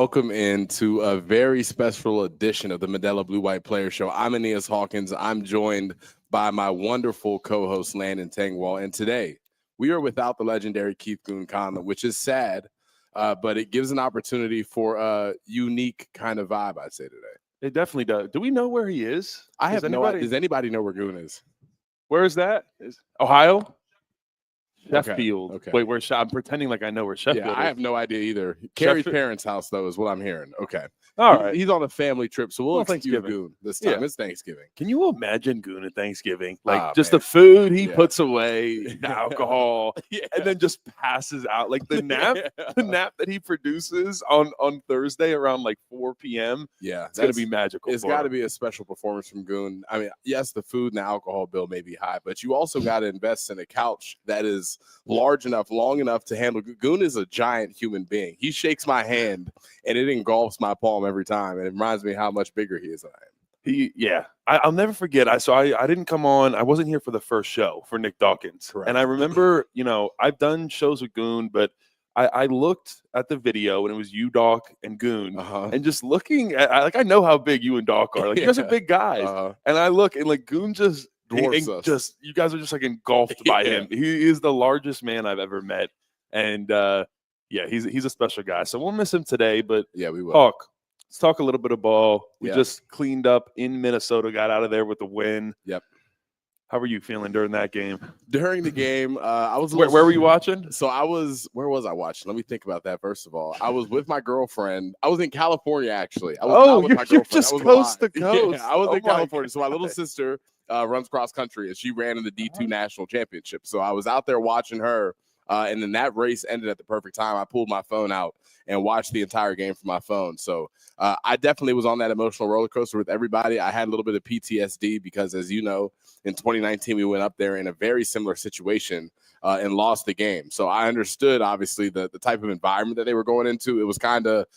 welcome into a very special edition of the Modelo Blue White Player Show. I'm Aeneas Hawkins. I'm joined by my wonderful co-host Landon Tangwall, and today we are without the legendary Keith Goon-Conlon, which is sad, but it gives an opportunity for a unique kind of vibe, I'd say, today. It definitely does. Do we know where he is? I have no idea. Does anybody know where Goon is? Where is that? Is Ohio? Okay. Sheffield. Okay. Wait, where's I'm pretending like I know where Sheffield is. I have no idea either. Carrie's parents' house, though, is what I'm hearing. Okay. All right. He's on a family trip, so we'll excuse Goon this time. Yeah. It's Thanksgiving. Can you imagine Goon at Thanksgiving? Like, just the food he puts away, the alcohol, and then just passes out. Like, the nap the nap that he produces on Thursday around, like, 4 p.m. Yeah. It's going to be magical. It's got to be a special performance from Goon. I mean, yes, the food and the alcohol bill may be high, but you also got to invest in a couch that is large enough, long enough to handle. Goon is a giant human being. He shakes my hand, and it engulfs my palm every time, and it reminds me how much bigger he is than I am. I'll never forget. I didn't come on. I wasn't here for the first show for Nick Dawkins. Correct. And I remember, I've done shows with Goon, but I looked at the video and it was you, Doc, and Goon, and just looking at, I know how big you and Doc are. Like, you guys are big guys. And I look, and like Goon just dwarfs us. You guys are just like engulfed by him. He is the largest man I've ever met. And he's a special guy. So we'll miss him today, but yeah, we will. Hawk, let's talk a little bit of ball. We Yeah. just cleaned up in Minnesota, got out of there with the win. Yep. How were you feeling during that game? During the game, I was Where were you watching? So where was I watching? Let me think about that first of all. I was with my girlfriend. I was in California, actually. I was not with my you're girlfriend. just I was coast to alive. coast. Yeah, I was Oh in my California. So my little sister runs cross country, and she ran in the D2 national championship. So I was out there watching her. And then that race ended at the perfect time. I pulled my phone out and watched the entire game from my phone. So I definitely was on that emotional roller coaster with everybody. I had a little bit of PTSD because, as you know, in 2019, we went up there in a very similar situation and lost the game. So I understood, obviously, the type of environment that they were going into. It was kind of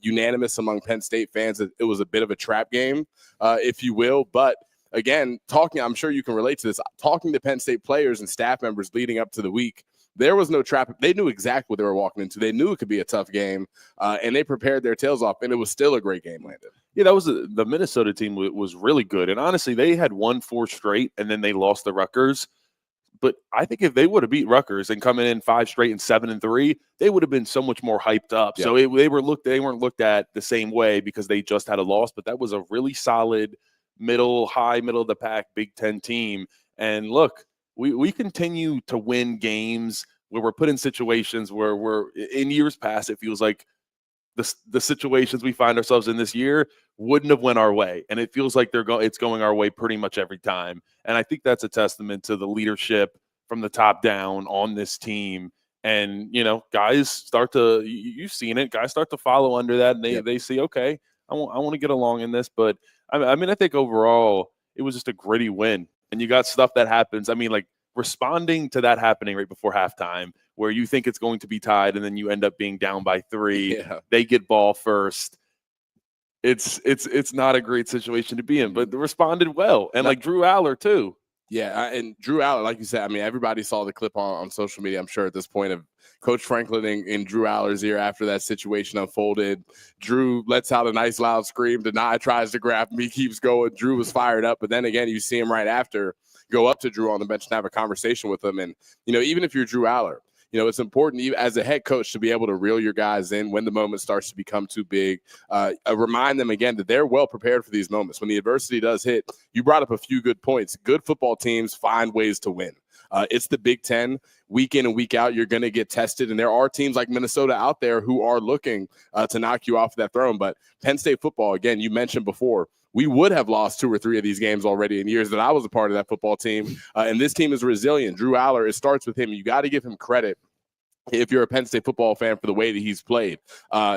unanimous among Penn State fans that it was a bit of a trap game, if you will. But again, I'm sure you can relate to this, talking to Penn State players and staff members leading up to the week, there was no trap. They knew exactly what they were walking into. They knew it could be a tough game, and they prepared their tails off, and it was still a great game, Landon. Yeah, that was the Minnesota team was really good. And honestly, they had won 4 straight, and then they lost to Rutgers. But I think if they would have beat Rutgers and coming in 5 straight and 7-3, they would have been so much more hyped up. Yeah. So they weren't looked at the same way because they just had a loss. But that was a really solid middle of the pack Big Ten team. And look, we continue to win games where we're put in situations where we're in years past. It feels like the situations we find ourselves in this year wouldn't have went our way. And it feels like it's going our way pretty much every time. And I think that's a testament to the leadership from the top down on this team. And, guys you've seen it, guys start to follow under that, and they see, okay, I want to get along in this. But I think overall it was just a gritty win. And you got stuff that happens. I mean, like responding to that happening right before halftime where you think it's going to be tied and then you end up being down by 3. Yeah. They get ball first. It's not a great situation to be in, but they responded well. And like Drew Aller too. Yeah, and Drew Aller, like you said, I mean, everybody saw the clip on social media, I'm sure, at this point, of Coach Franklin in Drew Aller's ear after that situation unfolded. Drew lets out a nice loud scream. Deny tries to grab him. He keeps going. Drew was fired up. But then again, you see him right after go up to Drew on the bench and have a conversation with him. And, even if you're Drew Aller, it's important as a head coach to be able to reel your guys in when the moment starts to become too big. Remind them again that they're well prepared for these moments. When the adversity does hit, you brought up a few good points. Good football teams find ways to win. It's the Big Ten. Week in and week out, you're going to get tested. And there are teams like Minnesota out there who are looking to knock you off that throne. But Penn State football, again, you mentioned before, we would have lost 2 or 3 of these games already in years that I was a part of that football team. And this team is resilient. Drew Aller, it starts with him. You got to give him credit if you're a Penn State football fan for the way that he's played.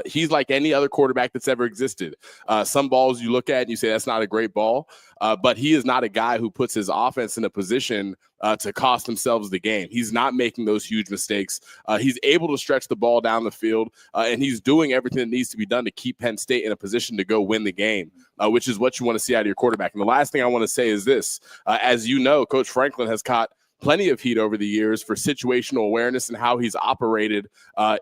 He's like any other quarterback that's ever existed. Some balls you look at and you say, that's not a great ball. But he is not a guy who puts his offense in a position to cost themselves the game. He's not making those huge mistakes. He's able to stretch the ball down the field, and he's doing everything that needs to be done to keep Penn State in a position to go win the game, which is what you want to see out of your quarterback. And the last thing I want to say is this. As you know, Coach Franklin has caught plenty of heat over the years for situational awareness and how he's operated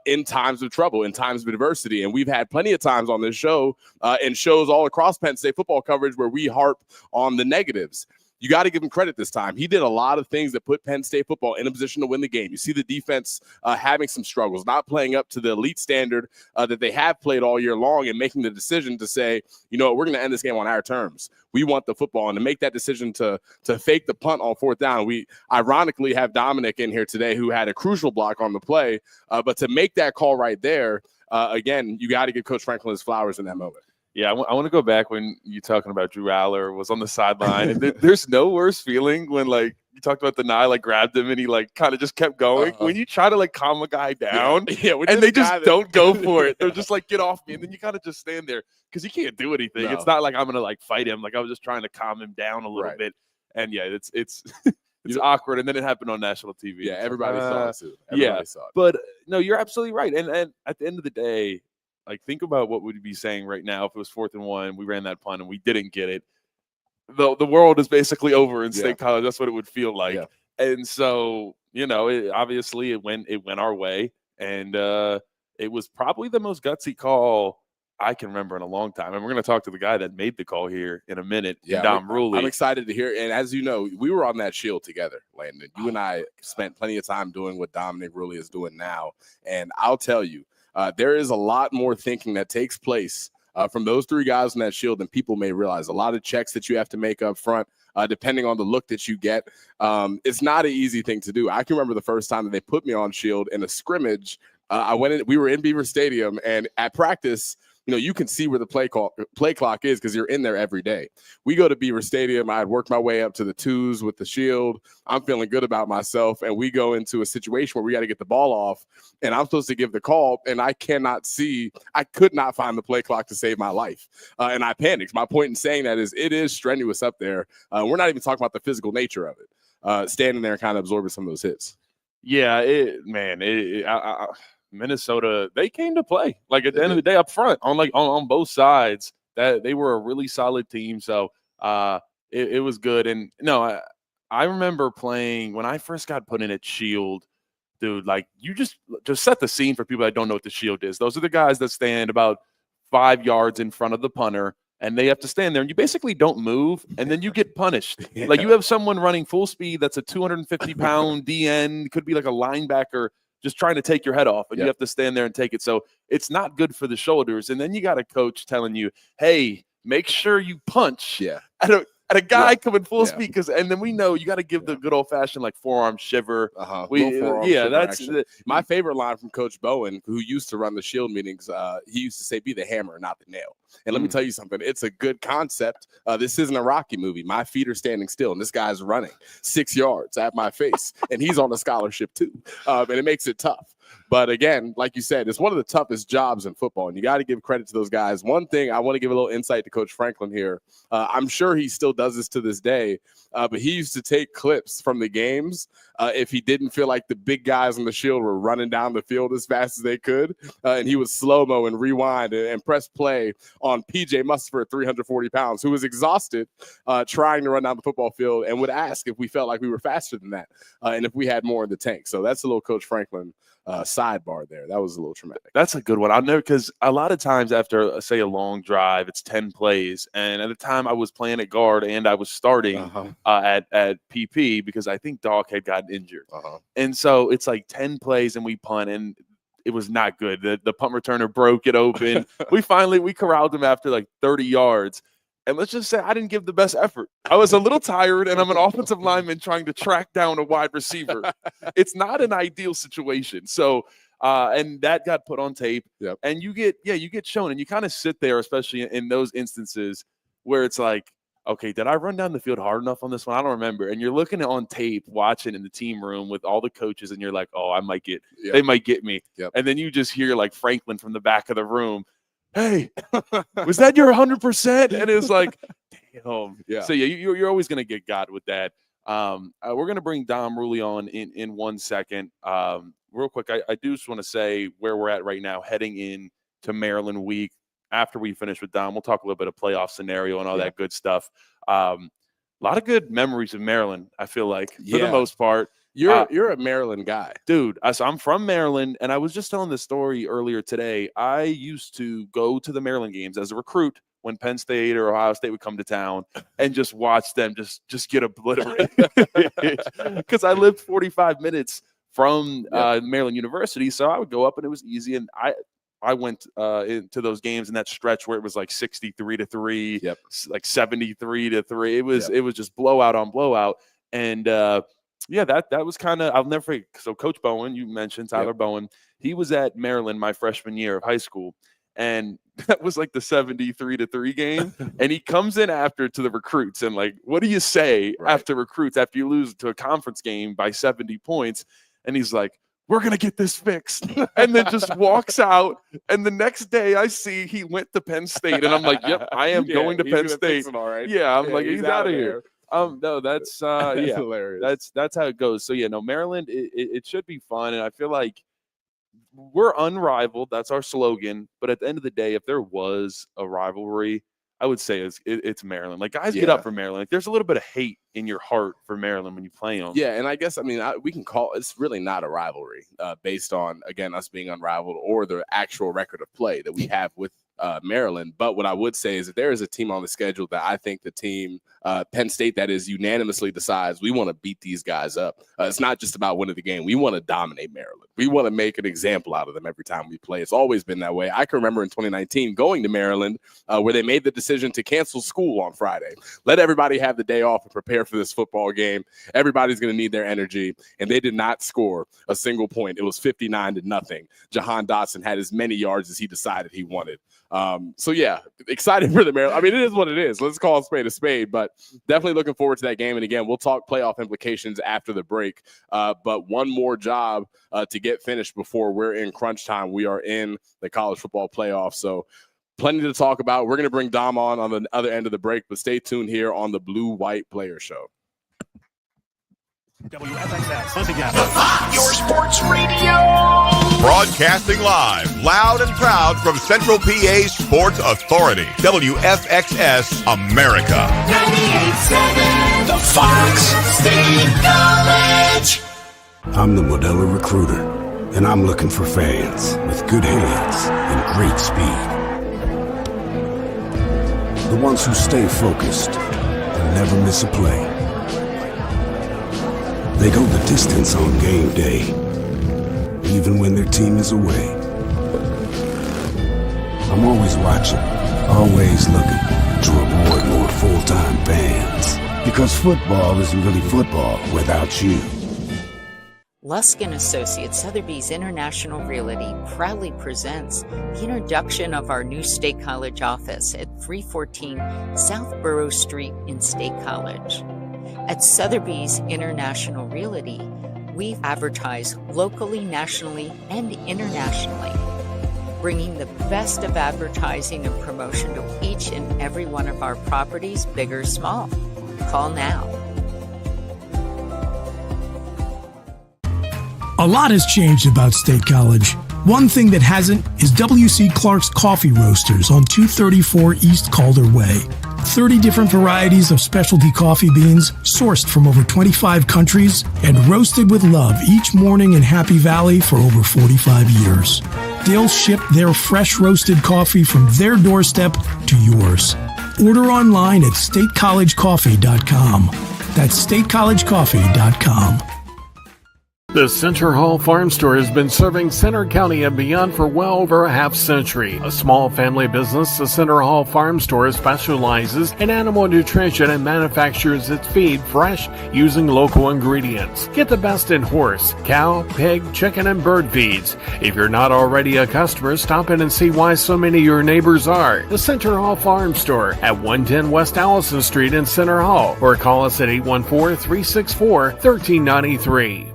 in times of trouble, in times of adversity. And we've had plenty of times on this show and shows all across Penn State football coverage where we harp on the negatives. You got to give him credit this time. He did a lot of things that put Penn State football in a position to win the game. You see the defense having some struggles, not playing up to the elite standard that they have played all year long, and making the decision to say, you know, we're going to end this game on our terms. We want the football. And to make that decision to fake the punt on 4th down, we ironically have Dominic in here today who had a crucial block on the play. But to make that call right there, again, you got to give Coach Franklin his flowers in that moment. Yeah, I want to go back when you talking about Drew Aller was on the sideline. And there's no worse feeling when, like, you talked about the Nye, like, grabbed him and he, like, kind of just kept going. When you try to, like, calm a guy down and they just don't go for it. They're just like, get off me. And then you kind of just stand there because you can't do anything. No. It's not like I'm going to, like, fight him. Like, I was just trying to calm him down a little bit. And, yeah, it's awkward. And then it happened on national TV. Yeah, everybody saw it, too. Everybody saw it. But, no, you're absolutely right. And at the end of the day, like, think about what we'd be saying right now if it was 4th and 1, we ran that punt and we didn't get it. The world is basically over in State College. That's what it would feel like. Yeah. And so, you know, obviously it went our way. And it was probably the most gutsy call I can remember in a long time. And we're going to talk to the guy that made the call here in a minute, Dom Rulli. I'm excited to hear. And as you know, we were on that shield together, Landon. You and I spent plenty of time doing what Dominic Rulli is doing now. And I'll tell you, there is a lot more thinking that takes place from those 3 guys in that shield than people may realize. A lot of checks that you have to make up front, depending on the look that you get. It's not an easy thing to do. I can remember the first time that they put me on shield in a scrimmage. We were in Beaver Stadium, and at practice, you know, you can see where the play clock is because you're in there every day. We go to Beaver Stadium. I had worked my way up to the 2s with the shield. I'm feeling good about myself. And we go into a situation where we got to get the ball off, and I'm supposed to give the call, and I could not find the play clock to save my life. And I panicked. My point in saying that is it is strenuous up there. We're not even talking about the physical nature of it, standing there and kind of absorbing some of those hits. Yeah, Minnesota, they came to play. Like, at the end of the day, up front, on both sides, that they were a really solid team. So it was good. And no, I remember playing when I first got put in at Shield, dude. Like, you just set the scene for people that don't know what the Shield is. Those are the guys that stand about 5 yards in front of the punter, and they have to stand there, and you basically don't move, and then you get punished. Like, you have someone running full speed that's a 250-pound DN, could be like a linebacker, just trying to take your head off, and you have to stand there and take it. So it's not good for the shoulders. And then you got a coach telling you, hey, make sure you punch at a guy coming full speed, and then we know you got to give the good old fashioned, like, forearm shiver. That's my favorite line from Coach Bowen, who used to run the Shield meetings. He used to say, "Be the hammer, not the nail." And let me tell you something. It's a good concept. This isn't a Rocky movie. My feet are standing still, and this guy's running 6 yards at my face, and he's on a scholarship too. And it makes it tough. But again, like you said, it's one of the toughest jobs in football, and you got to give credit to those guys. One thing I want to give a little insight to Coach Franklin here. I'm sure he still does this to this day, but he used to take clips from the games if he didn't feel like the big guys on the Shield were running down the field as fast as they could, and he would slow-mo and rewind and press play on PJ Musford, 340 pounds, who was exhausted trying to run down the football field, and would ask if we felt like we were faster than that and if we had more in the tank. So that's a little Coach Franklin sidebar there. That was a little traumatic. That's a good one. I'll know, because a lot of times after, say, a long drive, it's 10 plays. And at the time I was playing at guard and I was starting at PP because I think Dog had gotten injured. And so it's like 10 plays and we punt, and it was not good. The punt returner broke it open. we corralled him after like 30 yards. And let's just say I didn't give the best effort. I was a little tired, and I'm an offensive lineman trying to track down a wide receiver. It's not an ideal situation. So, and that got put on tape. Yep. And you get shown, and you kind of sit there, especially in those instances where it's like, okay, did I run down the field hard enough on this one? I don't remember. And you're looking on tape, watching in the team room with all the coaches, and you're like, oh, they might get me. Yep. And then you just hear like Franklin from the back of the room, hey, was that your 100%? And it's like, damn. Yeah. So, you're always going to get got with that. We're going to bring Dom Rulli on in 1 second. Real quick, I do just want to say where we're at right now, heading in to Maryland week. After we finish with Dom, we'll talk a little bit of playoff scenario and all that good stuff. A lot of good memories of Maryland, I feel like, for the most part. You're a Maryland guy. Dude, I'm from Maryland, and I was just telling this story earlier today. I used to go to the Maryland games as a recruit when Penn State or Ohio State would come to town and just watch them just get obliterated. Because I lived 45 minutes from Maryland University, so I would go up, and it was easy. And I went into those games in that stretch where it was like 63-3, like 73-3. It was just blowout on blowout. And that was kind of, I'll never forget. So Coach Bowen, you mentioned Tyler Bowen, he was at Maryland my freshman year of high school. And that was like the 73-3 game. And he comes in after to the recruits. And like, what do you say after recruits, after you lose to a conference game by 70 points? And he's like, we're going to get this fixed. And then just walks out. And the next day I see he went to Penn State. And I'm like, yep, I am going to Penn State. Yeah, I'm like, he's out of here. No, that's hilarious. That's how it goes. So yeah, no, Maryland, it should be fun. And I feel like we're unrivaled. That's our slogan. But at the end of the day, if there was a rivalry, I would say it's Maryland. Like, guys get up for Maryland. Like, there's a little bit of hate in your heart for Maryland when you play them. Yeah, and I guess, we can call it's really not a rivalry based on, again, us being unrivaled or the actual record of play that we have with Maryland. But what I would say is that there is a team on the schedule that I think the team, Penn State, that is unanimously decides we want to beat these guys up. It's not just about winning the game. We want to dominate Maryland. We want to make an example out of them every time we play. It's always been that way. I can remember in 2019 going to Maryland where they made the decision to cancel school on Friday. Let everybody have the day off and prepare for this football game. Everybody's going to need their energy. And they did not score a single point. It was 59-0. Jahan Dotson had as many yards as he decided he wanted. So yeah, excited for the Maryland. It is what it is. Let's call a spade, but definitely looking forward to that game. And again, we'll talk playoff implications after the break. But one more job to get finished before we're in crunch time. We are in the college football playoff. So plenty to talk about. We're going to bring Dom on the other end of the break, but stay tuned here on the Blue White Player Show. WFXS, your sports radio. Broadcasting live, loud and proud from Central PA's Sports Authority. WFXS America. 98.7, the Fox State College. I'm the Modelo recruiter, and I'm looking for fans with good hands and great speed. The ones who stay focused and never miss a play. They go the distance on game day, even when their team is away. I'm always watching, always looking to reward more full-time fans. Because football isn't really football without you. Lusk & Associates, Sotheby's International Realty proudly presents the introduction of our new State College office at 314 South Borough Street in State College. At Sotheby's International Realty, we advertise locally, nationally, and internationally, bringing the best of advertising and promotion to each and every one of our properties, big or small. Call now. A lot has changed about State College. One thing that hasn't is W.C. Clark's Coffee Roasters on 234 East Calder Way. 30 different varieties of specialty coffee beans sourced from over 25 countries and roasted with love each morning in Happy Valley for over 45 years. They'll ship their fresh roasted coffee from their doorstep to yours. Order online at statecollegecoffee.com. That's statecollegecoffee.com. The Center Hall Farm Store has been serving Center County and beyond for well over a half century. A small family business, the Center Hall Farm Store specializes in animal nutrition and manufactures its feed fresh using local ingredients. Get the best in horse, cow, pig, chicken, and bird feeds. If you're not already a customer, stop in and see why so many of your neighbors are. The Center Hall Farm Store at 110 West Allison Street in Center Hall, or call us at 814-364-1393.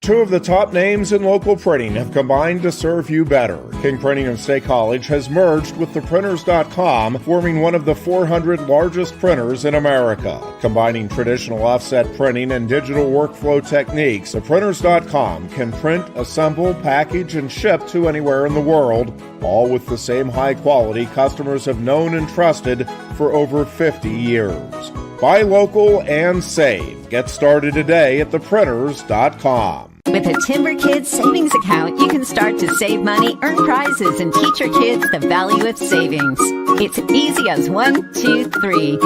Two of the top names in local printing have combined to serve you better. King Printing of State College has merged with theprinters.com, forming one of the 400 largest printers in America. Combining traditional offset printing and digital workflow techniques, theprinters.com can print, assemble, package, and ship to anywhere in the world, all with the same high quality customers have known and trusted for over 50 years. Buy local and save. Get started today at theprinters.com. With a Timber Kids savings account, you can start to save money, earn prizes, and teach your kids the value of savings. It's easy as 1, 2, 3.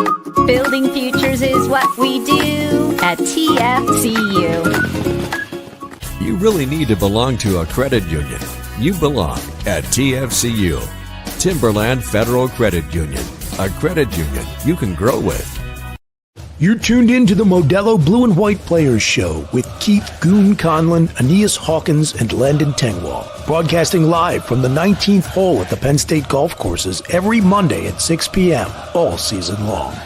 Building futures is what we do at TFCU. You really need to belong to a credit union. You belong at TFCU, Timberland Federal Credit Union, a credit union you can grow with. You're tuned in to the Modelo Blue and White Players Show with Keith Goon Conlon, Aeneas Hawkins, and Landon Tengwall. Broadcasting live from the 19th hole at the Penn State Golf Courses every Monday at 6 p.m. all season long.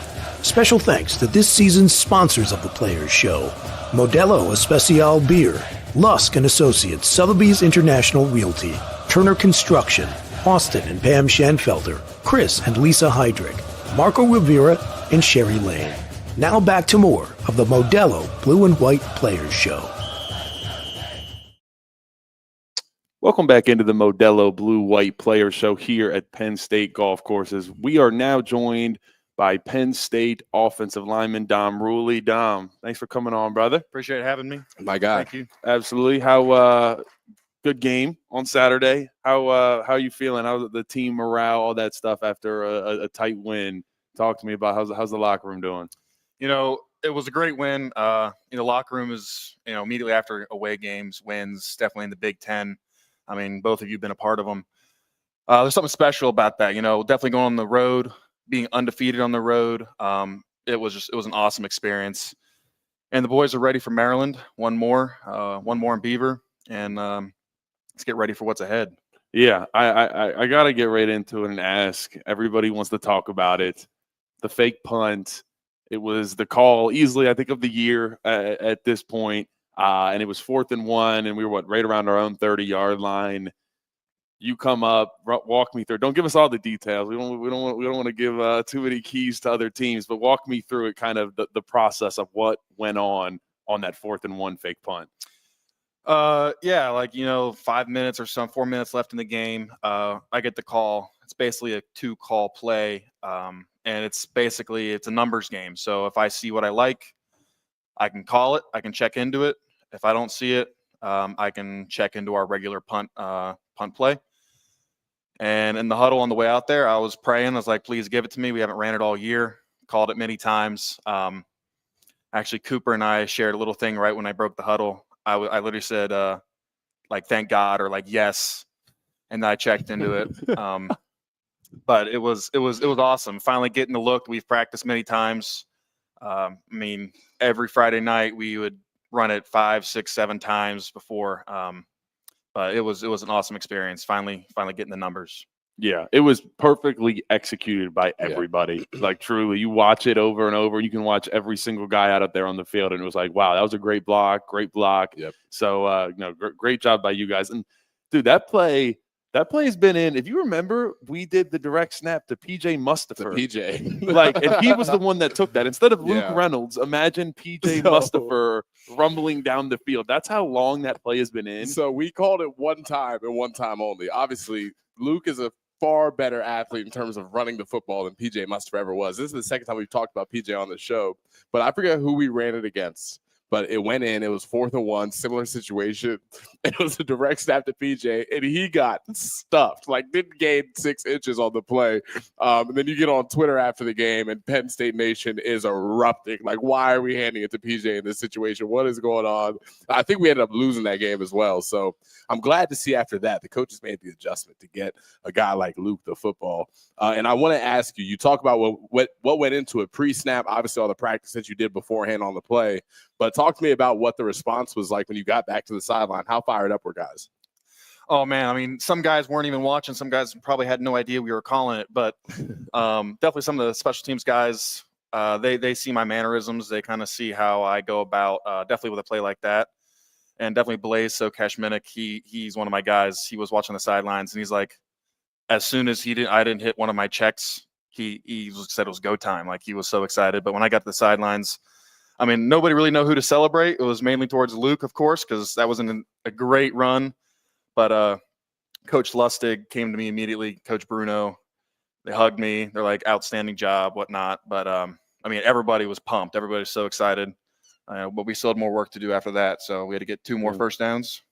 Special thanks to this season's sponsors of the Players Show: Modelo Especial Beer, Lusk & Associates, Sotheby's International Realty, Turner Construction, Austin and Pam Schanfelter, Chris and Lisa Heydrich, Marco Rivera, and Sherry Lane. Now back to more of the Modelo Blue and White Players Show. Welcome back into the Modelo Blue White Players Show here at Penn State Golf Courses. We are now joined by Penn State offensive lineman Dom Rulli. Dom, thanks for coming on, brother. Appreciate having me. My God. Thank you. Absolutely. How good game on Saturday? How you feeling? How's the team morale, all that stuff after a tight win? Talk to me about how's the locker room doing? You know, it was a great win. Locker room is, immediately after away games, wins, definitely in the Big Ten. I mean, both of you have been a part of them. There's something special about that, definitely going on the road, being undefeated on the road. It was an awesome experience. And the boys are ready for Maryland. One more in Beaver. And let's get ready for what's ahead. Yeah, I got to get right into it and ask. Everybody wants to talk about it. The fake punt. It was the call easily, I think, of the year at this point. And it was 4th and 1, and we were right around our own 30-yard line. You come up, walk me through. Don't give us all the details. We don't want to give too many keys to other teams, but walk me through it, kind of the process of what went on that 4th and 1 fake punt. 5 minutes or so, 4 minutes left in the game. I get the call. It's basically a 2-call play. And it's a numbers game. So if I see what I like, I can call it. I can check into it. If I don't see it, I can check into our regular punt play. And in the huddle on the way out there, I was praying. I was like, please give it to me. We haven't ran it all year. Called it many times. Actually, Cooper and I shared a little thing right when I broke the huddle. I literally said, thank God, or yes. And then I checked into it. But it was awesome. Finally getting the look. We've practiced many times. Every Friday night we would run it 5, 6, 7 times before. But it was an awesome experience. Finally getting the numbers. Yeah, it was perfectly executed by everybody. Yeah. Truly, you watch it over and over. You can watch every single guy out there on the field, and it was like, wow, that was a great block. Yep. So, great job by you guys. And dude, that play has been in. If you remember, we did the direct snap to PJ Mustipher. And he was the one that took that instead of Luke Reynolds. Imagine PJ Mustipher rumbling down the field. That's how long that play has been in. So we called it one time and one time only. Obviously, Luke is a far better athlete in terms of running the football than PJ Mustipher ever was. This is the second time we've talked about PJ on the show, but I forget who we ran it against. But it went in. It was 4th and 1, similar situation. It was a direct snap to PJ, and he got stuffed. Didn't gain 6 inches on the play. And then you get on Twitter after the game, and Penn State Nation is erupting. Why are we handing it to PJ in this situation? What is going on? I think we ended up losing that game as well. So I'm glad to see after that the coaches made the adjustment to get a guy like Luke the football. And I want to ask you talk about what went into it pre-snap, obviously all the practice that you did beforehand on the play. But talk to me about what the response was like when you got back to the sideline. How fired up were guys? Oh, man. Some guys weren't even watching. Some guys probably had no idea we were calling it. But definitely some of the special teams guys, they see my mannerisms. They kind of see how I go about definitely with a play like that. And definitely Blaze Kashminik, he's one of my guys. He was watching the sidelines, and he's like, as soon as I didn't hit one of my checks, he said it was go time. He was so excited. But when I got to the sidelines, nobody really knew who to celebrate. It was mainly towards Luke, of course, because that was a great run. But Coach Lustig came to me immediately, Coach Bruno. They hugged me. They're like, outstanding job, whatnot. But I mean, everybody was pumped. Everybody was so excited. But we still had more work to do after that. So we had to get 2 more first downs.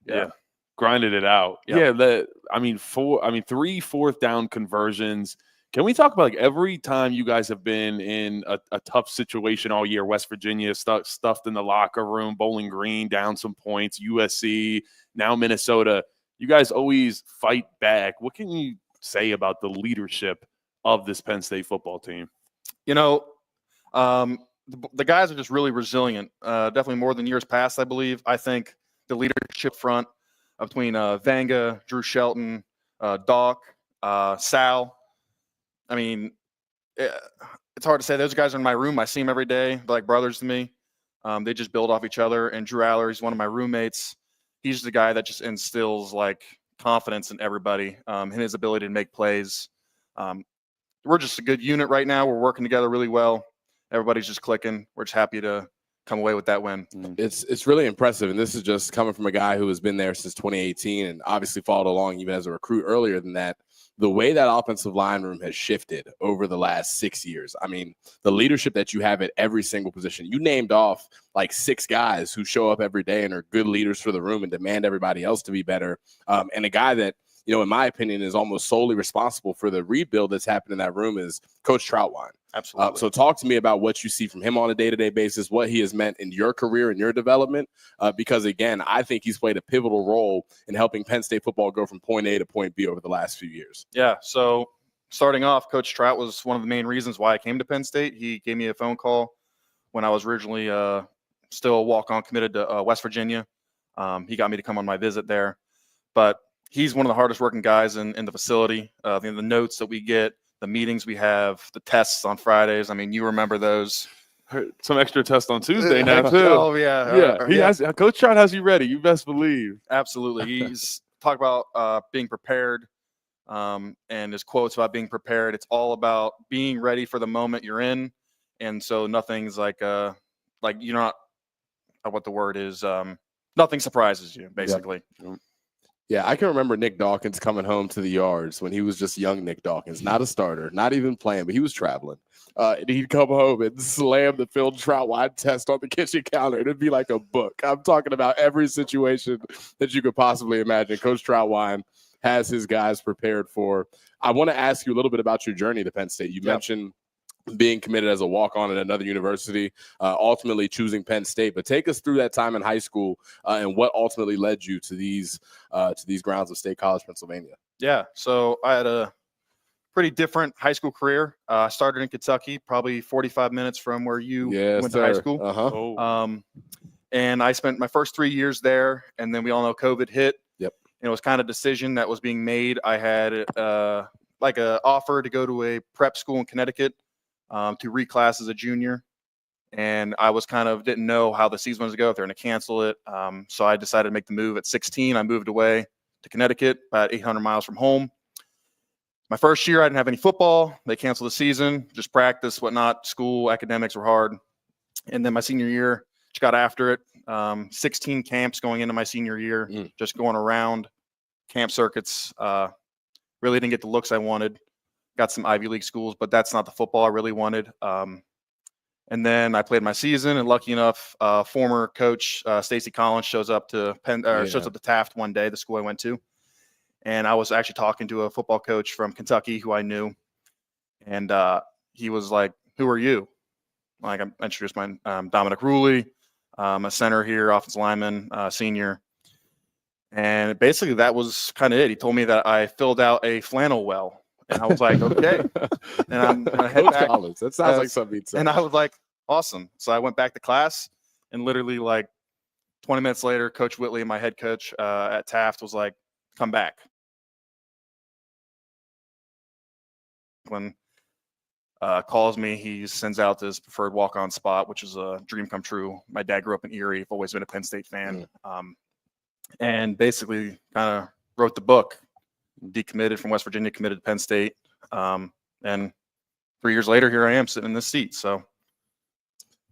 Yeah. Grinded it out. Yep. Yeah. 3 fourth down conversions. Can we talk about like every time you guys have been in a tough situation all year? West Virginia stuffed in the locker room, Bowling Green down some points, USC, now Minnesota. You guys always fight back. What can you say about the leadership of this Penn State football team? You know, the guys are just really resilient. Definitely more than years past, I believe. I think the leadership front between Vanga, Drew Shelton, Doc, Sal. I mean, it's hard to say. Those guys are in my room. I see them every day. They're like brothers to me. They just build off each other. And Drew Aller, he's one of my roommates. He's the guy that just instills like confidence in everybody, and his ability to make plays. We're just a good unit right now. We're working together really well. Everybody's just clicking. We're just happy to come away with that win. It's really impressive. And this is just coming from a guy who has been there since 2018 and obviously followed along even as a recruit earlier than that. The way that offensive line room has shifted over the last 6 years. I mean, the leadership that you have at every single position. You named off like 6 guys who show up every day and are good leaders for the room and demand everybody else to be better. And a guy that, you know, in my opinion, is almost solely responsible for the rebuild that's happened in that room is Coach Troutwine. Absolutely. So talk to me about what you see from him on a day-to-day basis, what he has meant in your career and your development, because, again, I think he's played a pivotal role in helping Penn State football go from point A to point B over the last few years. Yeah, so starting off, Coach Trout was one of the main reasons why I came to Penn State. He gave me a phone call when I was originally still a walk-on committed to West Virginia. He got me to come on my visit there. But he's one of the hardest working guys in the facility. The notes that we get, the meetings we have, the tests on Fridays. I mean, you remember those. Some extra tests on Tuesday now, too. Oh, yeah. Yeah. Coach Trout has you ready. You best believe. Absolutely. He's talked about being prepared, and his quotes about being prepared. It's all about being ready for the moment you're in. And so nothing's like you're not what the word is. Nothing surprises you, basically. Yep. Yeah, I can remember Nick Dawkins coming home to the yards when he was just young Nick Dawkins, not a starter, not even playing, but he was traveling. And he'd come home and slam the Phil Troutwine test on the kitchen counter. It'd be like a book. I'm talking about every situation that you could possibly imagine. Coach Troutwine has his guys prepared for. I want to ask you a little bit about your journey to Penn State. You mentioned being committed as a walk-on at another university, ultimately choosing Penn State. But take us through that time in high school and what ultimately led you to these grounds of State College, Pennsylvania. Yeah, so I had a pretty different high school career. I started in Kentucky, probably 45 minutes from where you went to high school. And I spent my first 3 years there, and then we all know COVID hit. Yep. And it was kind of a decision that was being made. I had like an offer to go to a prep school in Connecticut to reclass as a junior. And I was didn't know how the season was going to go, if they're going to cancel it. So I decided to make the move at 16. I moved away to Connecticut, about 800 miles from home. My first year, I didn't have any football. They canceled the season, just practice, whatnot. School, academics were hard. And then my senior year, just got after it. 16 camps going into my senior year, just going around camp circuits. Really didn't get the looks I wanted. Got some Ivy League schools, but that's not the football I really wanted. And then I played my season, and lucky enough, former coach Stacy Collins shows up to Taft one day, the school I went to, and I was actually talking to a football coach from Kentucky who I knew, and he was like, "Who are you?" Like, I introduced my Dominic Rulli, a center here, offensive lineman, senior, and basically that was kind of it. He told me that I filled out a flannel well. And I was like, okay. And I'm going to head back. College. That sounds like something you'd say. And I was like, awesome. So I went back to class, and literally like 20 minutes later, Coach Whitley, my head coach at Taft, was like, come back. When calls me, he sends out this preferred walk-on spot, which is a dream come true. My dad grew up in Erie. I've always been a Penn State fan. And basically kind of wrote the book. Decommitted from West Virginia, committed to Penn State. And 3 years later, here I am sitting in this seat. So,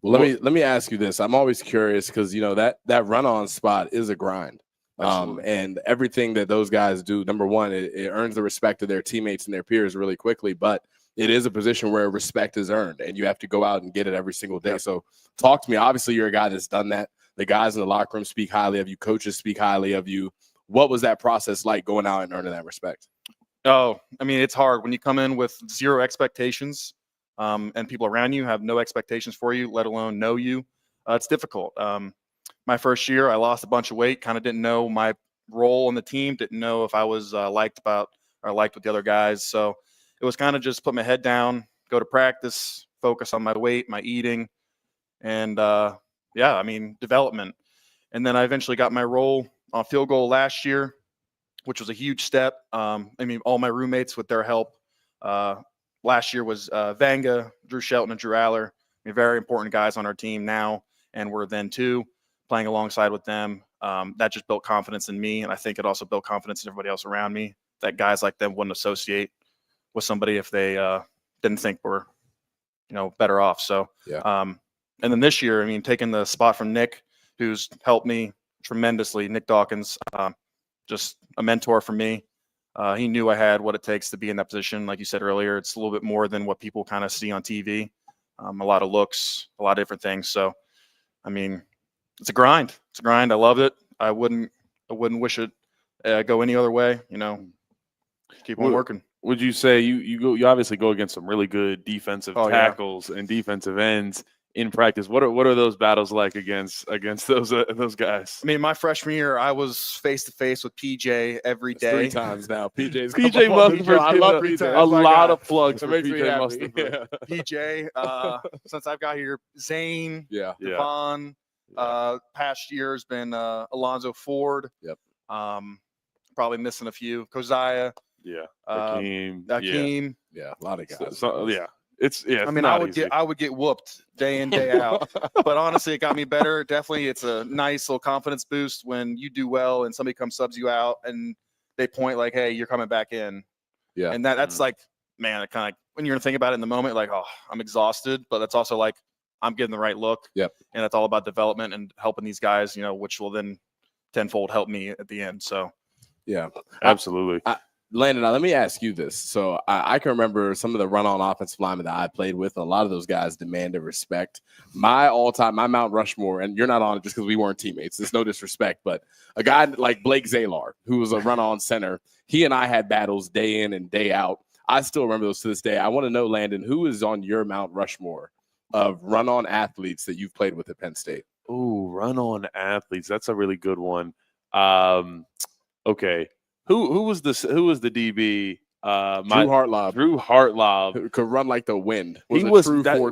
well, let me ask you this. I'm always curious because, you know, that run-on spot is a grind. And everything that those guys do, number one, it earns the respect of their teammates and their peers really quickly. But it is a position where respect is earned, and you have to go out and get it every single day. So talk to me. Obviously, you're a guy that's done that. The guys in the locker room speak highly of you. Coaches speak highly of you. What was that process like going out and earning that respect? Oh, I mean, it's hard when you come in with zero expectations, and people around you have no expectations for you, let alone know you. It's difficult. My first year, I lost a bunch of weight, kind of didn't know my role on the team, didn't know if I was liked with the other guys. So it was kind of just put my head down, go to practice, focus on my weight, my eating, and development. And then I eventually got my role on field goal last year, which was a huge step. All my roommates with their help last year was Vanga, Drew Shelton, and Drew Aller. Very important guys on our team now, and we're then too, playing alongside with them. That just built confidence in me, and I think it also built confidence in everybody else around me, that guys like them wouldn't associate with somebody if they didn't think we're, better off. So, and then this year, taking the spot from Nick, who's helped me tremendously, Nick Dawkins, just a mentor for me. He knew I had what it takes to be in that position. Like you said earlier, it's a little bit more than what people kind of see on TV. A lot of looks, a lot of different things. So, it's a grind. It's a grind. I love it. I wouldn't wish it go any other way. Keep on working. Would you say you obviously go against some really good defensive tackles and defensive ends in practice? What are those battles like against those guys? My freshman year, I was face to face with PJ every day. 3 times now. PJ Mustard. I love PJ. A lot of plugs for makes me PJ happy. Mustard. Yeah. PJ, since I've got here, Zane, Yeah. Devon. Past year has been Alonzo Ford. Yep. Probably missing a few. Keziah. Yeah. Hakeem. Yeah. A lot of guys. It's I would get whooped day in, day out. But honestly, it got me better. Definitely, it's a nice little confidence boost when you do well and somebody comes subs you out and they point like, "Hey, you're coming back in." Yeah. And that's like, man, it kind of when you're gonna think about it in the moment, like, oh, I'm exhausted, but that's also like I'm getting the right look. Yep. And it's all about development and helping these guys, which will then tenfold help me at the end. So yeah, absolutely. Landon, now let me ask you this. So I can remember some of the run-on offensive linemen that I played with. And a lot of those guys demanded respect. My Mount Rushmore, and you're not on it just because we weren't teammates. There's no disrespect, but a guy like Blake Zalar, who was a run-on center, he and I had battles day in and day out. I still remember those to this day. I want to know, Landon, who is on your Mount Rushmore of run-on athletes that you've played with at Penn State? Ooh, run-on athletes. That's a really good one. Okay. Who was the DB? Drew Hartlob. Who could run like the wind. If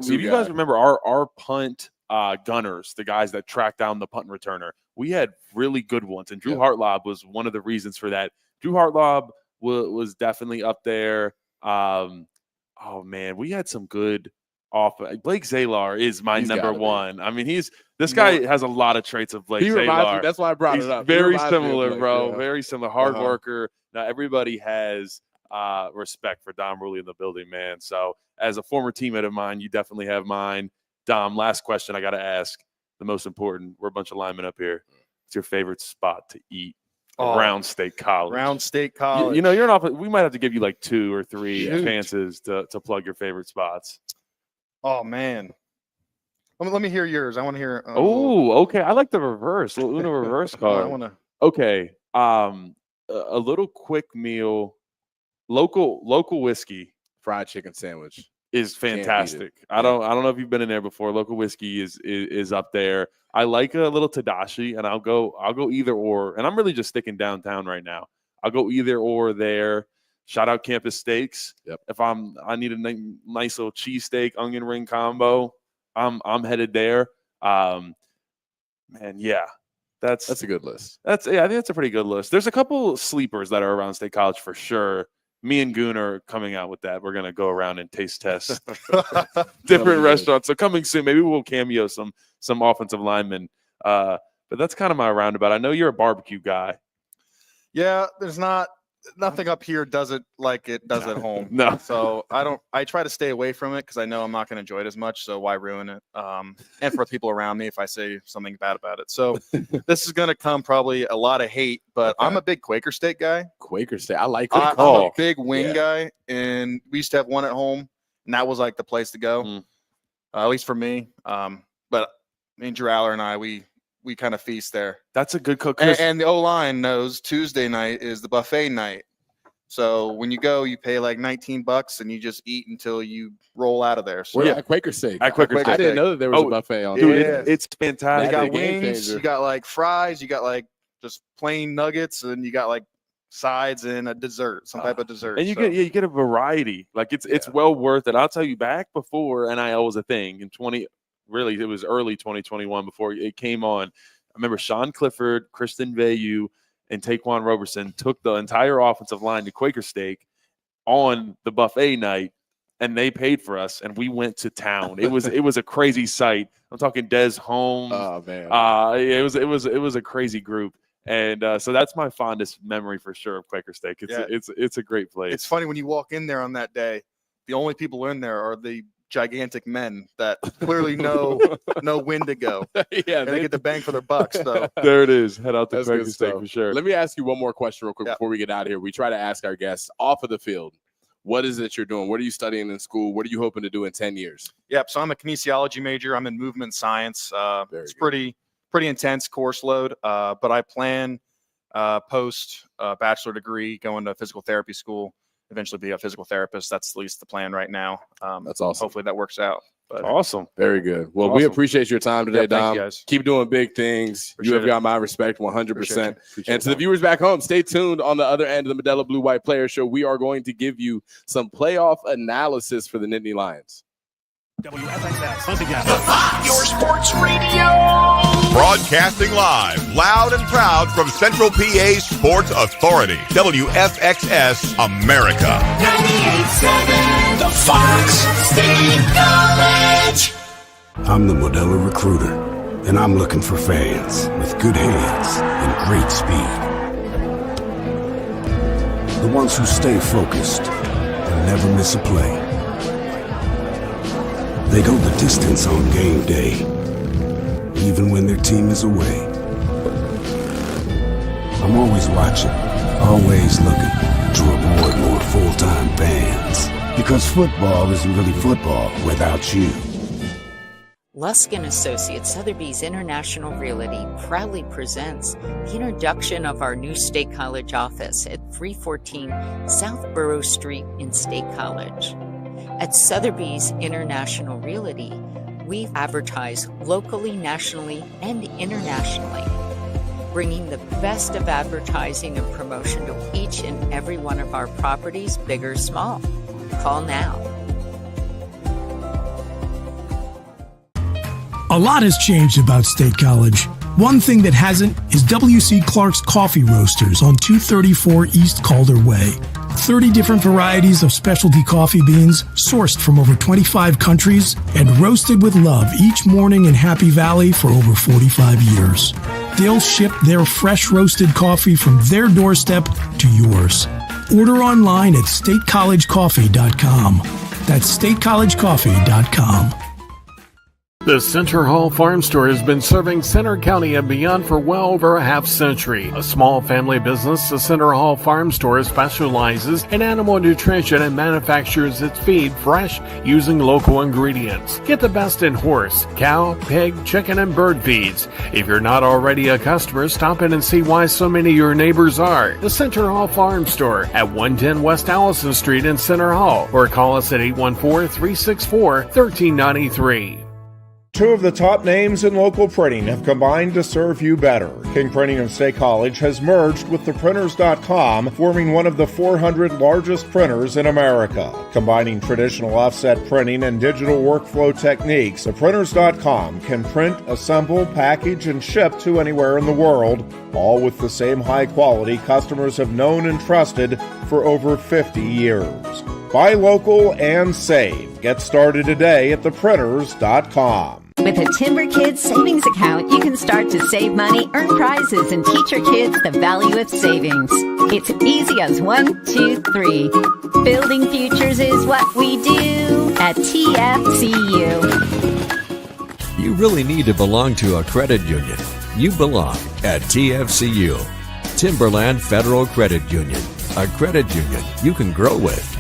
you guys remember our punt gunners, the guys that track down the punt returner, we had really good ones, and Drew Hartlob was one of the reasons for that. Drew Hartlob was definitely up there. Oh man, we had some good Blake Zalar is my number one. This guy has a lot of traits of Blake Zalar. That's why I brought it up. Very similar, bro. Yeah. Very similar. Hard worker. Now everybody has respect for Dom Rulli in the building, man. So as a former teammate of mine, you definitely have mine. Dom, last question I got to ask. The most important. We're a bunch of linemen up here. What's your favorite spot to eat? Round State College. Round State College. You're not. We might have to give you like 2 or 3 chances to plug your favorite spots. Oh man, let me hear yours. I want to hear. Okay. I like the reverse. Little Uno reverse card. I want to. Okay. A little quick meal, local whiskey, fried chicken sandwich is fantastic. I don't know if you've been in there before. Local whiskey is up there. I like a little Tadashi, and I'll go either or. And I'm really just sticking downtown right now. I'll go either or there. Shout out Campus Steaks. Yep. If I need a nice little cheesesteak onion ring combo, I'm headed there. Man, yeah, that's a good list. I think that's a pretty good list. There's a couple sleepers that are around State College for sure. Me and Goon are coming out with that. We're gonna go around and taste test different restaurants. So coming soon, maybe we'll cameo some offensive linemen. But that's kind of my roundabout. I know you're a barbecue guy. Yeah, there's nothing up here does it like it does at home. No. So I try to stay away from it because I know I'm not going to enjoy it as much. So why ruin it? And for people around me if I say something bad about it. So this is going to come probably a lot of hate, but I'm a big Quaker Steak guy. Quaker Steak. I like I'm a big wing guy, and we used to have one at home. and that was like the place to go, at least for me. But me and Drew Aller and I, we kind of feast there. That's a good cook. And the O-line knows Tuesday night is the buffet night. So when you go, you pay like $19 and you just eat until you roll out of there. So We're at Quaker Steak. At Quaker Steak. I didn't know that there was a buffet on. Dude, there. it's fantastic. You got wings, you got like fries, you got like just plain nuggets, and you got like sides and a dessert, some type of dessert. And you get a variety. Like it's well worth it. I'll tell you, back before NIL was a thing in it was early 2021 before it came on. I remember Sean Clifford, Kristen Vayu, and Taquan Roberson took the entire offensive line to Quaker Steak on the buffet night, and they paid for us, and we went to town. It was a crazy sight. I'm talking Des Holmes. Oh man, it was a crazy group, and so that's my fondest memory for sure of Quaker Steak. It's a great place. It's funny when you walk in there on that day, the only people in there are the gigantic men that clearly know when to go. Yeah, they get the bang for their bucks. So there it is. Head out to That's Quaker good Steak stuff. for sure. Let me ask you one more question real quick before we get out of here. We try to ask our guests off of the field, what is it you're doing? What are you studying in school? What are you hoping to do in 10 years? Yep. So I'm a kinesiology major. I'm in movement science. It's pretty intense course load, but I plan post bachelor degree going to physical therapy school, eventually be a physical therapist. That's at least the plan right now. That's awesome. Hopefully that works out. But awesome. Very good. Well, we appreciate your time today, Dom. Thank you guys. Keep doing big things. Appreciate You have it. got my respect 100%. Appreciate And to the viewers back home, stay tuned on the other end of the Modelo Blue White Player Show. We are going to give you some playoff analysis for the Nittany Lions. WFXS, once again, the Fox, your sports radio. Broadcasting live, loud and proud from Central PA Sports Authority, WFXS America. 98.7, the Fox State College. I'm the Modelo recruiter, and I'm looking for fans with good hands and great speed. The ones who stay focused and never miss a play. They go the distance on game day, even when their team is away. I'm always watching, always looking to reward more full-time fans. Because football isn't really football without you. Lusk & Associates Sotheby's International Realty proudly presents the introduction of our new State College office at 314 South Borough Street in State College. At Sotheby's International Realty, we advertise locally, nationally, and internationally, bringing the best of advertising and promotion to each and every one of our properties, big or small. Call now. A lot has changed about State College. One thing that hasn't is W.C. Clark's Coffee Roasters on 234 East Calder Way. 30 different varieties of specialty coffee beans sourced from over 25 countries and roasted with love each morning in Happy Valley for over 45 years. They'll ship their fresh roasted coffee from their doorstep to yours. Order online at statecollegecoffee.com. That's statecollegecoffee.com. The Center Hall Farm Store has been serving Center County and beyond for well over a half century. A small family business, the Center Hall Farm Store specializes in animal nutrition and manufactures its feed fresh using local ingredients. Get the best in horse, cow, pig, chicken, and bird feeds. If you're not already a customer, stop in and see why so many of your neighbors are. The Center Hall Farm Store at 110 West Allison Street in Center Hall, or call us at 814-364-1393. Two of the top names in local printing have combined to serve you better. King Printing of State College has merged with theprinters.com, forming one of the 400 largest printers in America. Combining traditional offset printing and digital workflow techniques, theprinters.com can print, assemble, package, and ship to anywhere in the world, all with the same high quality customers have known and trusted for over 50 years. Buy local and save. Get started today at theprinters.com. With a Timber Kids savings account, you can start to save money, earn prizes, and teach your kids the value of savings. It's easy as 1, 2, 3. Building futures is what we do at TFCU. You really need to belong to a credit union. You belong at TFCU, Timberland Federal Credit Union, a credit union you can grow with.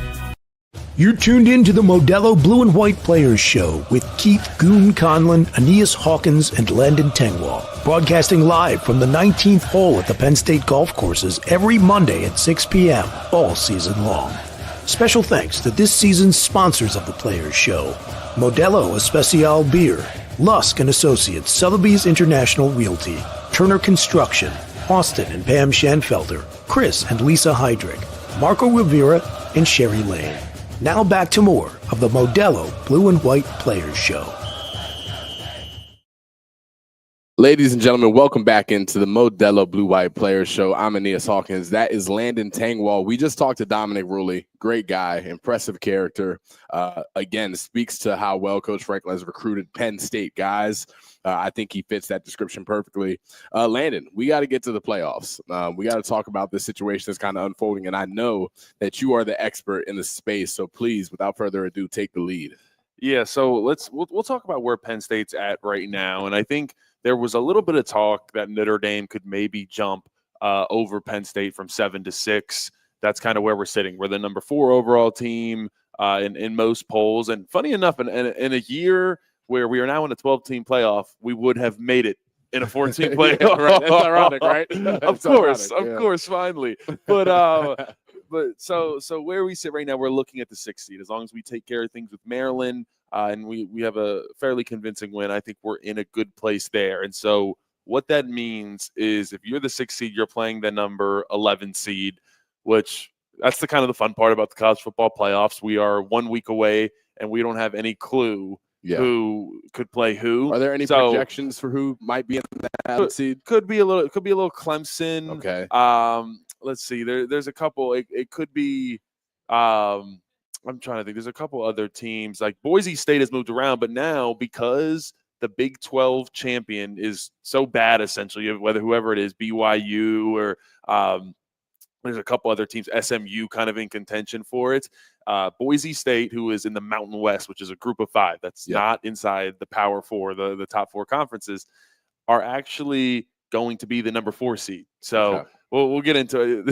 You're tuned in to the Modelo Blue and White Players Show with Keith Goon Conlon, Aeneas Hawkins, and Landon Tengwall. Broadcasting live from the 19th hole at the Penn State Golf Courses every Monday at 6 p.m. all season long. Special thanks to this season's sponsors of the Players Show: Modelo Especial Beer, Lusk & Associates, Sotheby's International Realty, Turner Construction, Austin and Pam Schanfelter, Chris and Lisa Heydrich, Marco Rivera, and Sherry Lane. Now back to more of the Modelo Blue and White Players Show. Ladies and gentlemen, welcome back into the Modelo Blue White Players Show. I'm Aeneas Hawkins. That is Landon Tengwall. We just talked to Dominic Rulli. Great guy, impressive character. Again, speaks to how well Coach Franklin has recruited Penn State guys. I think he fits that description perfectly. Landon, we got to get to the playoffs. We got to talk about this situation that's kind of unfolding, and I know that you are the expert in the space. So please, without further ado, take the lead. Yeah, so we'll talk about where Penn State's at right now, and I think there was a little bit of talk that Notre Dame could maybe jump over Penn State from 7 to 6. That's kind of where we're sitting. We're the number 4 overall team in most polls. And funny enough, in a year where we are now in a 12-team playoff, we would have made it in a 14 playoff. Yeah, right. That's ironic, right? Of course, finally. But so where we sit right now, we're looking at the 6th seed. As long as we take care of things with Maryland, and we have a fairly convincing win, I think we're in a good place there. And so what that means is if you're the 6th seed, you're playing the number 11 seed, which that's the kind of the fun part about the college football playoffs. We are 1 week away, and we don't have any clue who could play who. Are there any projections for who might be in that seed? Could be a little Clemson. Okay. Let's see. There's a couple. It could be. I'm trying to think. There's a couple other teams. Like Boise State has moved around, but now because the Big 12 champion is so bad, essentially, whether whoever it is, BYU or there's a couple other teams, SMU kind of in contention for it. Boise State, who is in the Mountain West, which is a group of 5 that's not inside the Power 4, the top 4 conferences, are actually going to be the number 4 seed. So we'll get into it.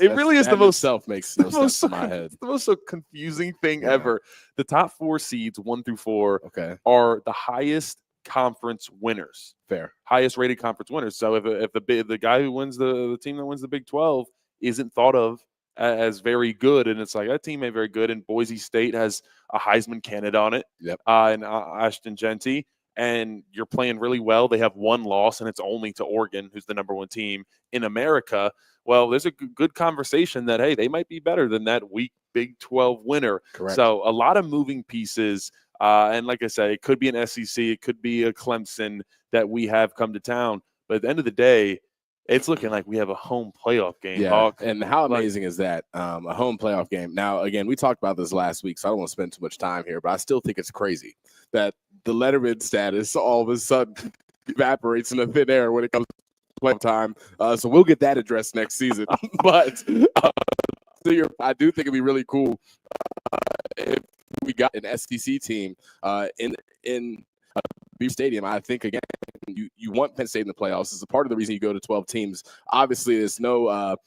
It really is the most makes no sense in my head. The most confusing thing ever. The top 4 seeds, 1 through 4, are the highest conference winners. Fair. Highest rated conference winners. So if the guy who wins the team that wins the Big 12 isn't thought of as very good, and it's like that team ain't very good, and Boise State has a Heisman candidate on it, and Ashton Genty, and you're playing really well. They have 1 loss, and it's only to Oregon, who's the number 1 team in America. Well, there's a good conversation that, hey, they might be better than that weak Big 12 winner. Correct. So a lot of moving pieces, and like I said, it could be an SEC, it could be a Clemson that we have come to town, but at the end of the day, it's looking like we have a home playoff game. Yeah, and how amazing is that? A home playoff game. Now, again, we talked about this last week, so I don't want to spend too much time here, but I still think it's crazy that the Letterman status all of a sudden evaporates in the thin air when it comes to playoff time. So we'll get that addressed next season. But I do think it'd be really cool if we got an SEC team in Beaver Stadium. I think, again, you want Penn State in the playoffs. It's a part of the reason you go to 12 teams. Obviously, it's no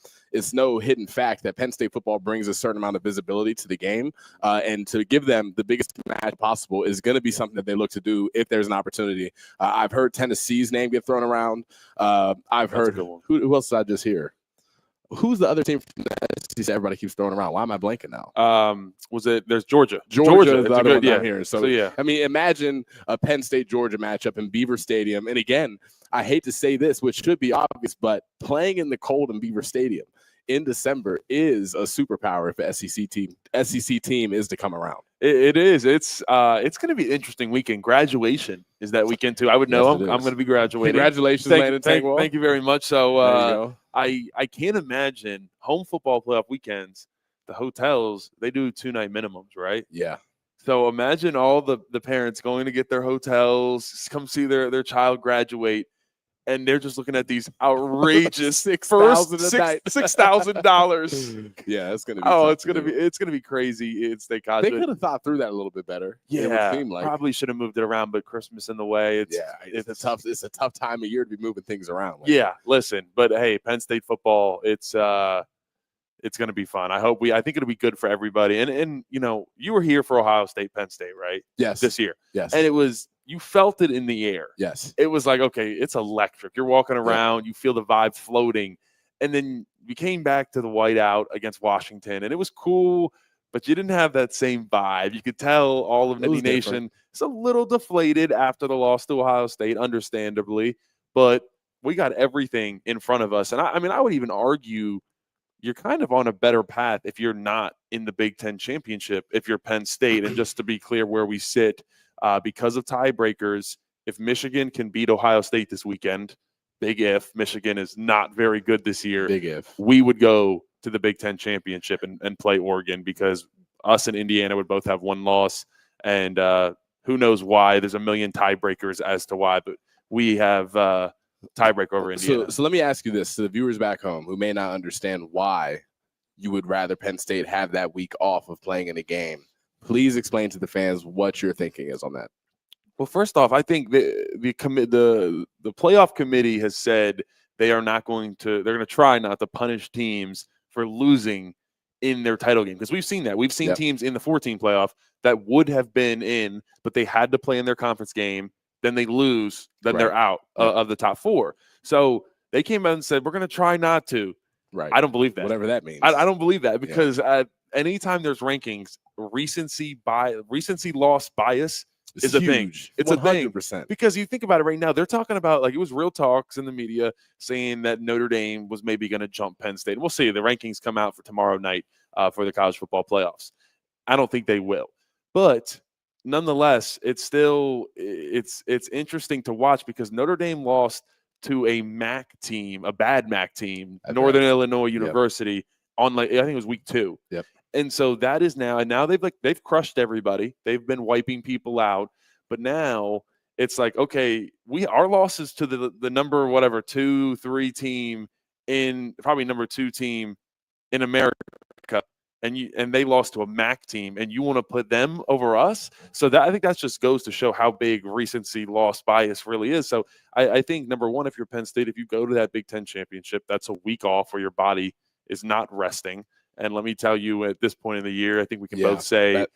hidden fact that Penn State football brings a certain amount of visibility to the game, and to give them the biggest match possible is going to be something that they look to do if there's an opportunity. I've heard Tennessee's name get thrown around. I've heard who else did I just hear? Who's the other team from the SEC everybody keeps throwing around? Why am I blanking now? There's Georgia. Georgia is the other one down here. So yeah. I mean, imagine a Penn State-Georgia matchup in Beaver Stadium. And again, I hate to say this, which should be obvious, but playing in the cold in Beaver Stadium in December is a superpower if an SEC team is to come around. It is. It's going to be an interesting weekend. Graduation is that weekend too. I would know. I'm going to be graduating. Congratulations, Landon Tengwall. Thank you very much. So I can't imagine home football playoff weekends. The hotels, they do 2-night minimums, right? Yeah. So imagine all the parents going to get their hotels, come see their child graduate, and they're just looking at these outrageous $6,000. Yeah, it's gonna be. It's gonna be crazy. It's they could have thought through that a little bit better. Yeah, it would seem like. Probably should have moved it around, but Christmas in the way. It's a tough time of year to be moving things around. Listen, but hey, Penn State football. It's It's going to be fun. I think it'll be good for everybody. And you know, you were here for Ohio State, Penn State, right? Yes. This year. Yes. And you felt it in the air. Yes. It was like, okay, it's electric. You're walking around, you feel the vibe floating. And then we came back to the whiteout against Washington, and it was cool, but you didn't have that same vibe. You could tell all of the Nation is a little deflated after the loss to Ohio State, understandably, but we got everything in front of us. And I mean, I would even argue you're kind of on a better path if you're not in the Big Ten championship, if you're Penn State. And just to be clear where we sit, because of tiebreakers, if Michigan can beat Ohio State this weekend, big if, Michigan is not very good this year, big if, we would go to the Big Ten championship and play Oregon, because us and Indiana would both have one loss. And who knows why? There's a million tiebreakers as to why, but we have tiebreaker over Indiana. So let me ask you this, to the viewers back home who may not understand why you would rather Penn State have that week off of playing in a game. Please explain to the fans what your thinking is on that. Well, first off, I think the playoff committee has said they're going to try not to punish teams for losing in their title game, because we've seen that. We've seen teams in the 14 playoff that would have been in, but they had to play in their conference game. Then they lose, then they're out of the top 4. So they came out and said, we're going to try not to. Right. I don't believe that. Whatever that means. I don't believe that, because anytime there's rankings, recency loss bias is a thing. It's 100%. A thing. Because you think about it right now, they're talking about, like, it was real talks in the media saying that Notre Dame was maybe going to jump Penn State. We'll see. The rankings come out for tomorrow night for the college football playoffs. I don't think they will. But nonetheless, it's still it's interesting to watch, because Notre Dame lost to a MAC team, a bad MAC team, Northern Illinois University on, like, I think it was week 2. Yep. And so that is now, and now they've crushed everybody. They've been wiping people out, but now it's like, okay, our losses to the number 2, 3 team in probably number 2 team in America. And they lost to a MAC team, and you want to put them over us? So I think that just goes to show how big recency loss bias really is. So I think, number one, if you're Penn State, if you go to that Big Ten championship, that's a week off where your body is not resting. And let me tell you, at this point in the year, I think we can both say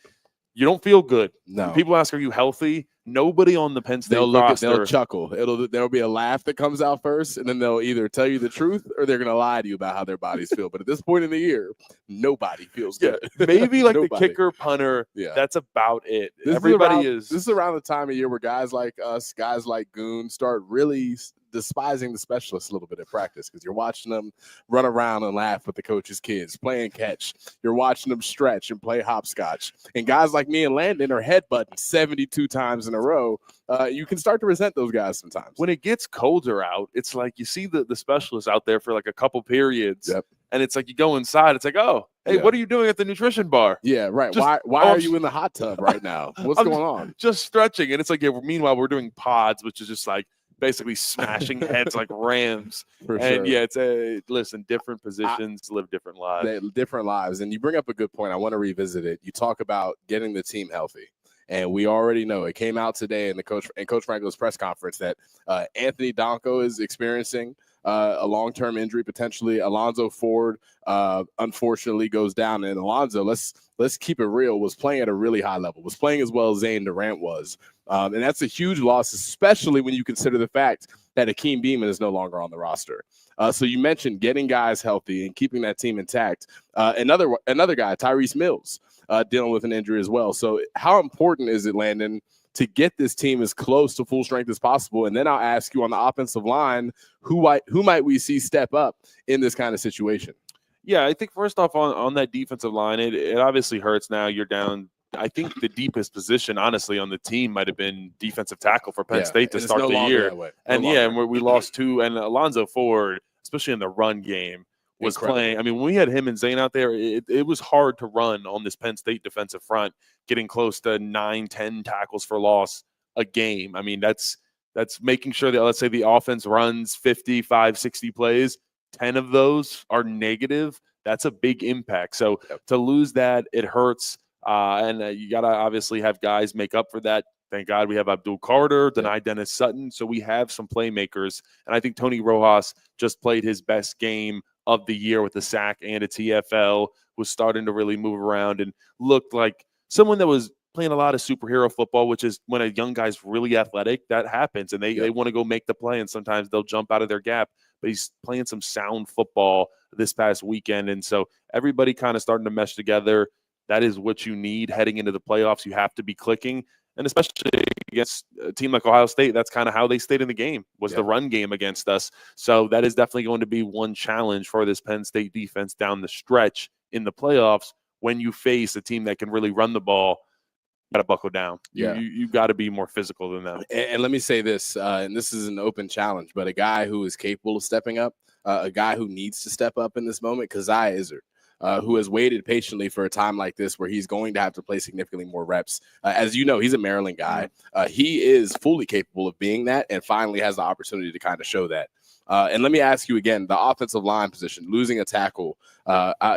you don't feel good. No. When people ask, are you healthy? Nobody on the Penn State roster. They'll chuckle. There'll be a laugh that comes out first, and then they'll either tell you the truth or they're going to lie to you about how their bodies feel. But at this point in the year, nobody feels good. Maybe like the kicker, punter. Yeah. That's about it. This is around the time of year where guys like us, guys like Goon, start really despising the specialists a little bit at practice, because you're watching them run around and laugh with the coach's kids, playing catch. You're watching them stretch and play hopscotch. And guys like me and Landon are headbutting 72 times in a row. You can start to resent those guys sometimes. When it gets colder out, it's like you see the specialists out there for like a couple periods. Yep. And it's like you go inside. It's like, oh, hey, what are you doing at the nutrition bar? Yeah, right. Why are you in the hot tub right now? What's going on? Just stretching. And it's like, meanwhile, we're doing pods, which is just like basically smashing heads like rams. For and sure. It's different positions live different lives. Different lives. And you bring up a good point. I want to revisit it. You talk about getting the team healthy. And we already know it came out today in Coach Franklin's press conference that Anthony Donko is experiencing a long-term injury potentially. Alonzo Ford unfortunately goes down, and Alonzo, let's keep it real, was playing at a really high level, was playing as well as Zane Durant was, and that's a huge loss, especially when you consider the fact that Akeem Beamon is no longer on the roster. So you mentioned getting guys healthy and keeping that team intact. Another guy, Tyrese Mills, dealing with an injury as well. So how important is it, Landon, to get this team as close to full strength as possible? And then I'll ask you on the offensive line, who might we see step up in this kind of situation? Yeah, I think first off on that defensive line, it obviously hurts now. You're down. I think the deepest position, honestly, on the team might have been defensive tackle for Penn State to start the year. And we lost 2. And Alonzo Ford, especially in the run game, was playing. I mean, when we had him and Zane out there, it was hard to run on this Penn State defensive front, getting close to 9-10 tackles for loss a game. I mean, that's making sure that, let's say, the offense runs 55, 60 plays, 10 of those are negative. That's a big impact. So to lose that, it hurts. And you got to obviously have guys make up for that. Thank God we have Abdul Carter, denied Dennis Sutton. So we have some playmakers. And I think Tony Rojas just played his best game of the year with a sack and a TFL, was starting to really move around and looked like someone that was playing a lot of superhero football, which is when a young guy's really athletic, that happens. And they want to go make the play, and sometimes they'll jump out of their gap. But he's playing some sound football this past weekend. And so everybody kind of starting to mesh together. That is what you need heading into the playoffs. You have to be clicking. And especially against a team like Ohio State, that's kind of how they stayed in the game, was the run game against us. So that is definitely going to be one challenge for this Penn State defense down the stretch in the playoffs. When you face a team that can really run the ball, you got to buckle down. You got to be more physical than them. And let me say this, and this is an open challenge, but a guy who is capable of stepping up, a guy who needs to step up in this moment, Keziah Izzard. Who has waited patiently for a time like this where he's going to have to play significantly more reps. As you know, he's a Maryland guy. He is fully capable of being that and finally has the opportunity to kind of show that. And let me ask you again, the offensive line position, losing a tackle,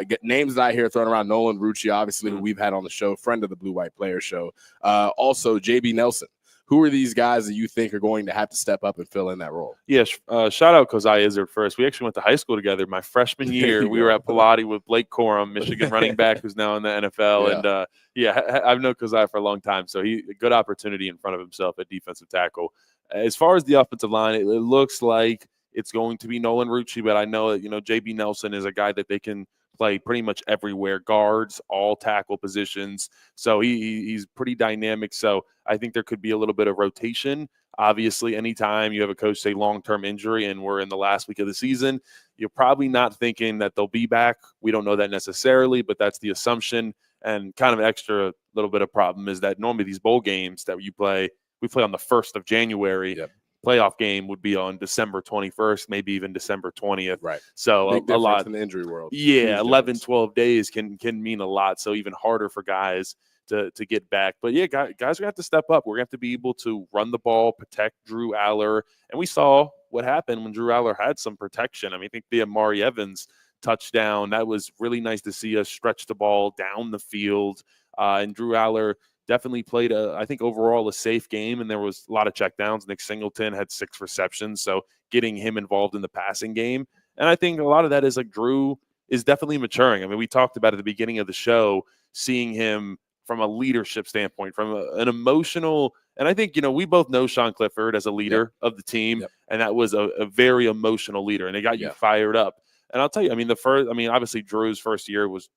get names that I hear thrown around. Nolan Rucci, obviously, who we've had on the show, friend of the Blue White Player Show. Also, JB Nelson. Who are these guys that you think are going to have to step up and fill in that role? Yeah, shout out Keziah Izzard first. We actually went to high school together. My freshman year, we were at Pilati with Blake Corum, Michigan running back who's now in the NFL. Yeah. And I've known Keziah for a long time, so he a good opportunity in front of himself at defensive tackle. As far as the offensive line, it looks like it's going to be Nolan Rucci, but I know that JB Nelson is a guy that they can play pretty much everywhere, guards, all tackle positions. So he's pretty dynamic. So I think there could be a little bit of rotation. Obviously, anytime you have a coach say long-term injury and we're in the last week of the season, you're probably not thinking that they'll be back. We don't know that necessarily, but that's the assumption. And kind of an extra little bit of problem is that normally these bowl games that we play on the 1st of January. Yep. Playoff game would be on December 21st, maybe even December 20th. Right. So a lot in the injury world. Yeah, 11, 12 days can mean a lot. So even harder for guys to get back. But yeah, guys are going to have to step up. We're going to have to be able to run the ball, protect Drew Aller. And we saw what happened when Drew Aller had some protection. I mean, I think the Amari Evans touchdown, that was really nice to see us stretch the ball down the field. And Drew Aller definitely played, I think, overall a safe game, and there was a lot of checkdowns. Nick Singleton had 6 receptions, so getting him involved in the passing game. And I think a lot of that is like Drew is definitely maturing. I mean, we talked about at the beginning of the show, seeing him from a leadership standpoint, from an emotional – and I think, we both know Sean Clifford as a leader of the team, and that was a very emotional leader, and it got you fired up. And I'll tell you, obviously Drew's first year was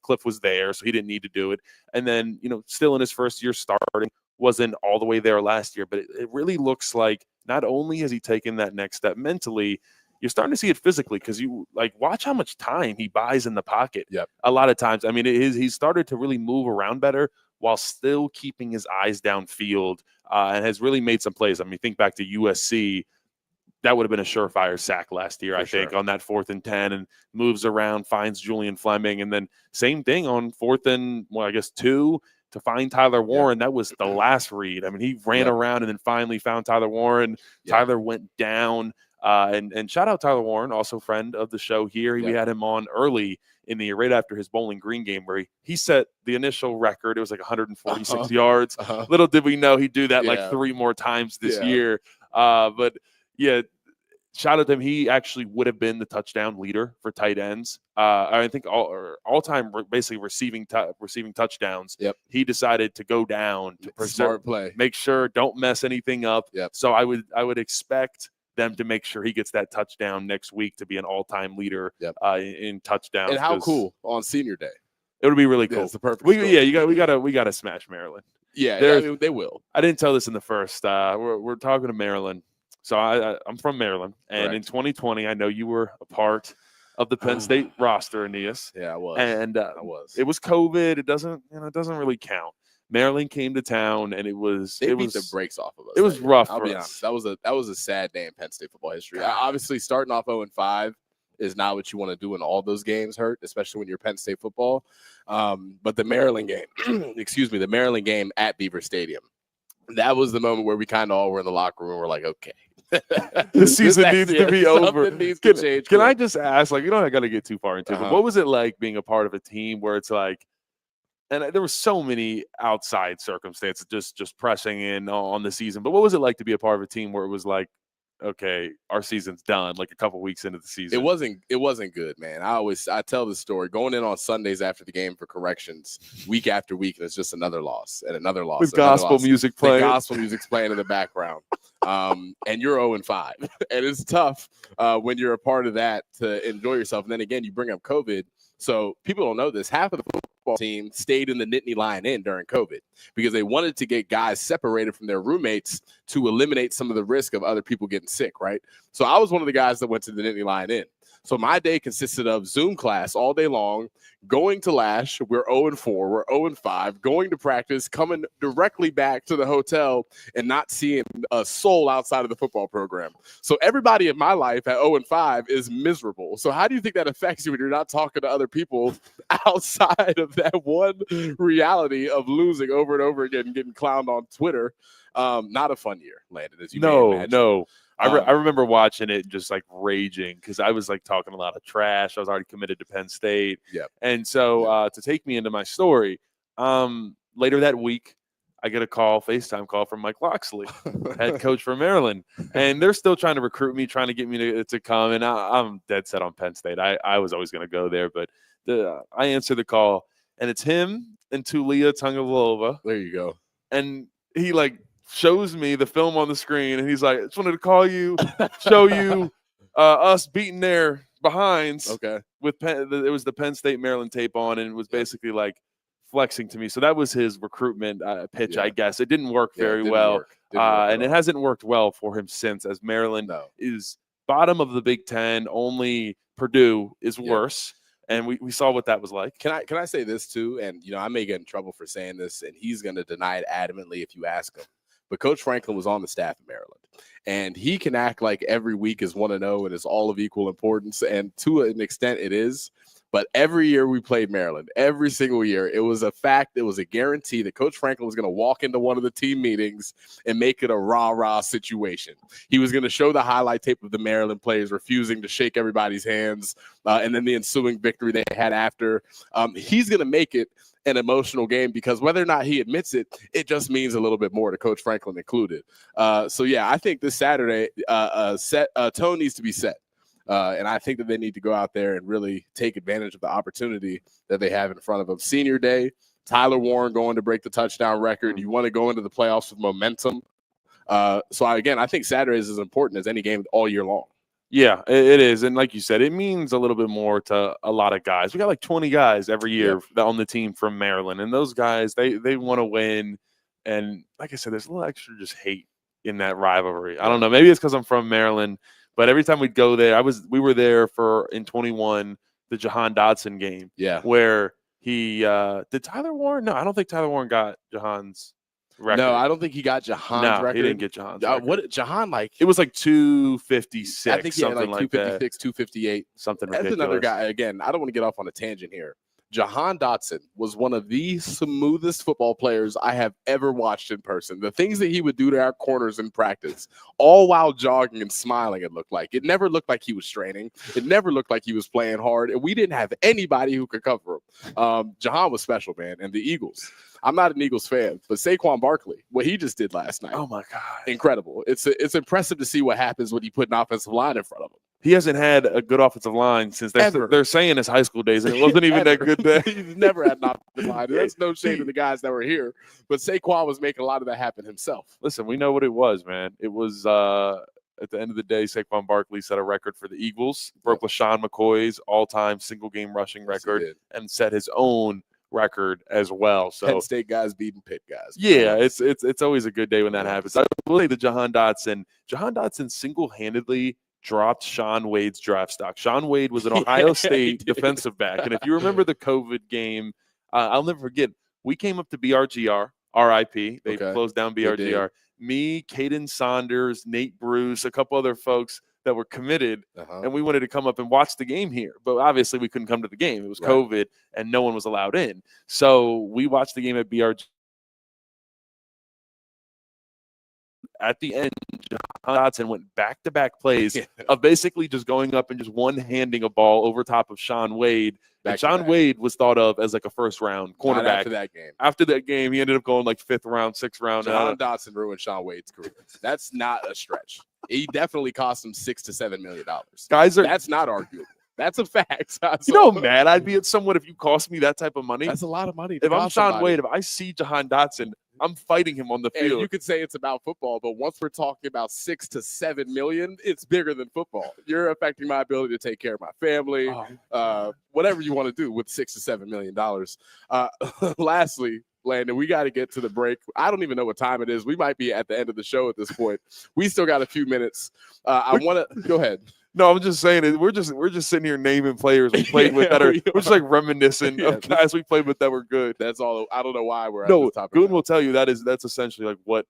Cliff was there, so he didn't need to do it. And then, still in his first year starting, wasn't all the way there last year. But it really looks like not only has he taken that next step mentally, you're starting to see it physically because watch how much time he buys in the pocket. Yep. A lot of times. I mean, he's started to really move around better while still keeping his eyes downfield and has really made some plays. I mean, think back to USC. That would have been a surefire sack last year, I think, on that 4th and 10, and moves around, finds Julian Fleming. And then same thing on 4th and, 2 to find Tyler Warren. That was the last read. I mean, he ran around and then finally found Tyler Warren. Tyler went down. And shout out Tyler Warren, also friend of the show here. We had him on early in the year, right after his Bowling Green game, where he set the initial record. It was like 146 yards. Little did we know he'd do that like 3 more times this year. But yeah, shout out to him. He actually would have been the touchdown leader for tight ends. I think all time basically receiving touchdowns. Yep. He decided to go down to smart play, make sure don't mess anything up. Yep. So I would expect them to make sure he gets that touchdown next week to be an all-time leader in touchdowns. And how cool on Senior Day. It would be really cool. It's the perfect. We gotta smash Maryland. Yeah, they will. I didn't tell this in the first. We're talking to Maryland. So I'm from Maryland, and in 2020, I know you were a part of the Penn State roster, Aeneas. Yeah, I was. And I was. It was COVID. It doesn't really count. Maryland came to town, and it was beat the brakes off of us. It was rough. I'll be honest. That was a sad day in Penn State football history. Obviously, starting off 0-5 is not what you want to do, and all those games hurt, especially when you're Penn State football. But the Maryland game, the Maryland game at Beaver Stadium, that was the moment where we kind of all were in the locker room. We're like, okay. The season needs to be over. Can I just ask, I got to get too far into it, but what was it like being a part of a team where it's like, and there were so many outside circumstances just pressing in on the season, but what was it like to be a part of a team where it was like, okay, our season's done, like a couple weeks into the season. It wasn't good, man. I tell this story going in on Sundays after the game for corrections week after week, and it's just another loss and another loss. With gospel music playing. The gospel music's playing in the background. And you're 0-5. And it's tough when you're a part of that to enjoy yourself. And then again, you bring up COVID. So people don't know this. Half of the football team stayed in the Nittany Lion Inn during COVID because they wanted to get guys separated from their roommates to eliminate some of the risk of other people getting sick, right? So I was one of the guys that went to the Nittany Lion Inn. So my day consisted of Zoom class all day long, going to Lash, we're 0-4, we're 0-5, going to practice, coming directly back to the hotel and not seeing a soul outside of the football program. So everybody in my life at 0-5 is miserable. So how do you think that affects you when you're not talking to other people outside of that one reality of losing over and over again and getting clowned on Twitter? Not a fun year, Landon, as you may imagine. No. I remember watching it just like raging because I was like talking a lot of trash. I was already committed to Penn State. Yep. And so to take me into my story, later that week, I get a FaceTime call from Mike Loxley, head coach for Maryland. And they're still trying to recruit me, trying to get me to come. And I'm dead set on Penn State. I was always going to go there. But I answer the call, and it's him and Tulia Tagovailoa. There you go. And he shows me the film on the screen, and he's like, I just wanted to call you, show you us beating their behinds. Okay. It was the Penn State Maryland tape on, and it was basically like flexing to me. So that was his recruitment pitch, I guess. It didn't work very well. And it hasn't worked well for him since, as Maryland is bottom of the Big Ten. Only Purdue is worse. And we saw what that was like. Can I say this too? And I may get in trouble for saying this, and he's going to deny it adamantly if you ask him. But Coach Franklin was on the staff of Maryland, and he can act like every week is 1-0 and is all of equal importance. And to an extent it is. But every year we played Maryland, every single year, it was a fact. It was a guarantee that Coach Franklin was going to walk into one of the team meetings and make it a rah-rah situation. He was going to show the highlight tape of the Maryland players refusing to shake everybody's hands, and then the ensuing victory they had after. He's going to make it an emotional game because whether or not he admits it, it just means a little bit more to Coach Franklin included. So, yeah, I think this Saturday, tone needs to be set. And I think that they need to go out there and really take advantage of the opportunity that they have in front of them. Senior day, Tyler Warren going to break the touchdown record. You want to go into the playoffs with momentum. I think Saturday is as important as any game all year long. Yeah, it is. And like you said, it means a little bit more to a lot of guys. We got like 20 guys every year on the team from Maryland. And those guys, they want to win. And like I said, there's a little extra just hate in that rivalry. I don't know. Maybe it's because I'm from Maryland. But every time we'd go there, we were there in 21, the Jahan Dotson game. Yeah. Where he did Tyler Warren? No, I don't think Tyler Warren got Jahan's record. No, I don't think he got Jahan's record. He didn't get Jahan's record. What Jahan It was like 256. I think he had like 256, 258. Something That's ridiculous. another guy. Again, I don't want to get off on a tangent here. Jahan Dotson was one of the smoothest football players I have ever watched in person. The things that he would do to our corners in practice, all while jogging and smiling, it looked like. It never looked like he was straining. It never looked like he was playing hard. And we didn't have anybody who could cover him. Jahan was special, man. And the Eagles. I'm not an Eagles fan, but Saquon Barkley, what he just did last night. Oh, my God. Incredible. It's impressive to see what happens when you put an offensive line in front of him. He hasn't had a good offensive line since they're saying his high school days, and it wasn't even that good then. He's never had an offensive line. That's no shame to the guys that were here, but Saquon was making a lot of that happen himself. Listen, we know what it was, man. It was at the end of the day, Saquon Barkley set a record for the Eagles, broke LaShawn McCoy's all-time single-game rushing record, and set his own record as well. So Penn State guys beating Pitt guys. Yeah, it's always a good day when that happens. I will say the Jahan Dotson single-handedly dropped Sean Wade's draft stock. Sean Wade was an Ohio State defensive back. And if you remember the COVID game, I'll never forget, we came up to BRGR, RIP. They closed down BRGR. Me, Caden Saunders, Nate Bruce, a couple other folks that were committed, and we wanted to come up and watch the game here. But obviously we couldn't come to the game. It was COVID, and no one was allowed in. So we watched the game at BRG. at the end, Jahan Dotson went back-to-back plays of basically just going up and just one-handing a ball over top of Sean Wade. And Sean Wade was thought of as like a first-round cornerback. Not after that game. After that game, he ended up going like 5th round, 6th round. Jahan Dotson ruined Sean Wade's career. That's not a stretch. He definitely cost him $6 to $7 million. That's not arguable. That's a fact. You know how mad I'd be at someone if you cost me that type of money? That's a lot of money. If I'm Sean Wade, if I see Jahan Dotson, I'm fighting him on the field. And you could say it's about football, but once we're talking about $6 to $7 million, it's bigger than football. You're affecting my ability to take care of my family, whatever you want to do with $6 to $7 million. Lastly, Landon, we got to get to the break. I don't even know what time it is. We might be at the end of the show at this point. We still got a few minutes. I want to go ahead. No, I'm just saying we're just sitting here naming players we played with that are we're just like reminiscing of guys we played with that were good. That's all. I don't know why we're at no. This topic. Goon will tell you that's essentially like what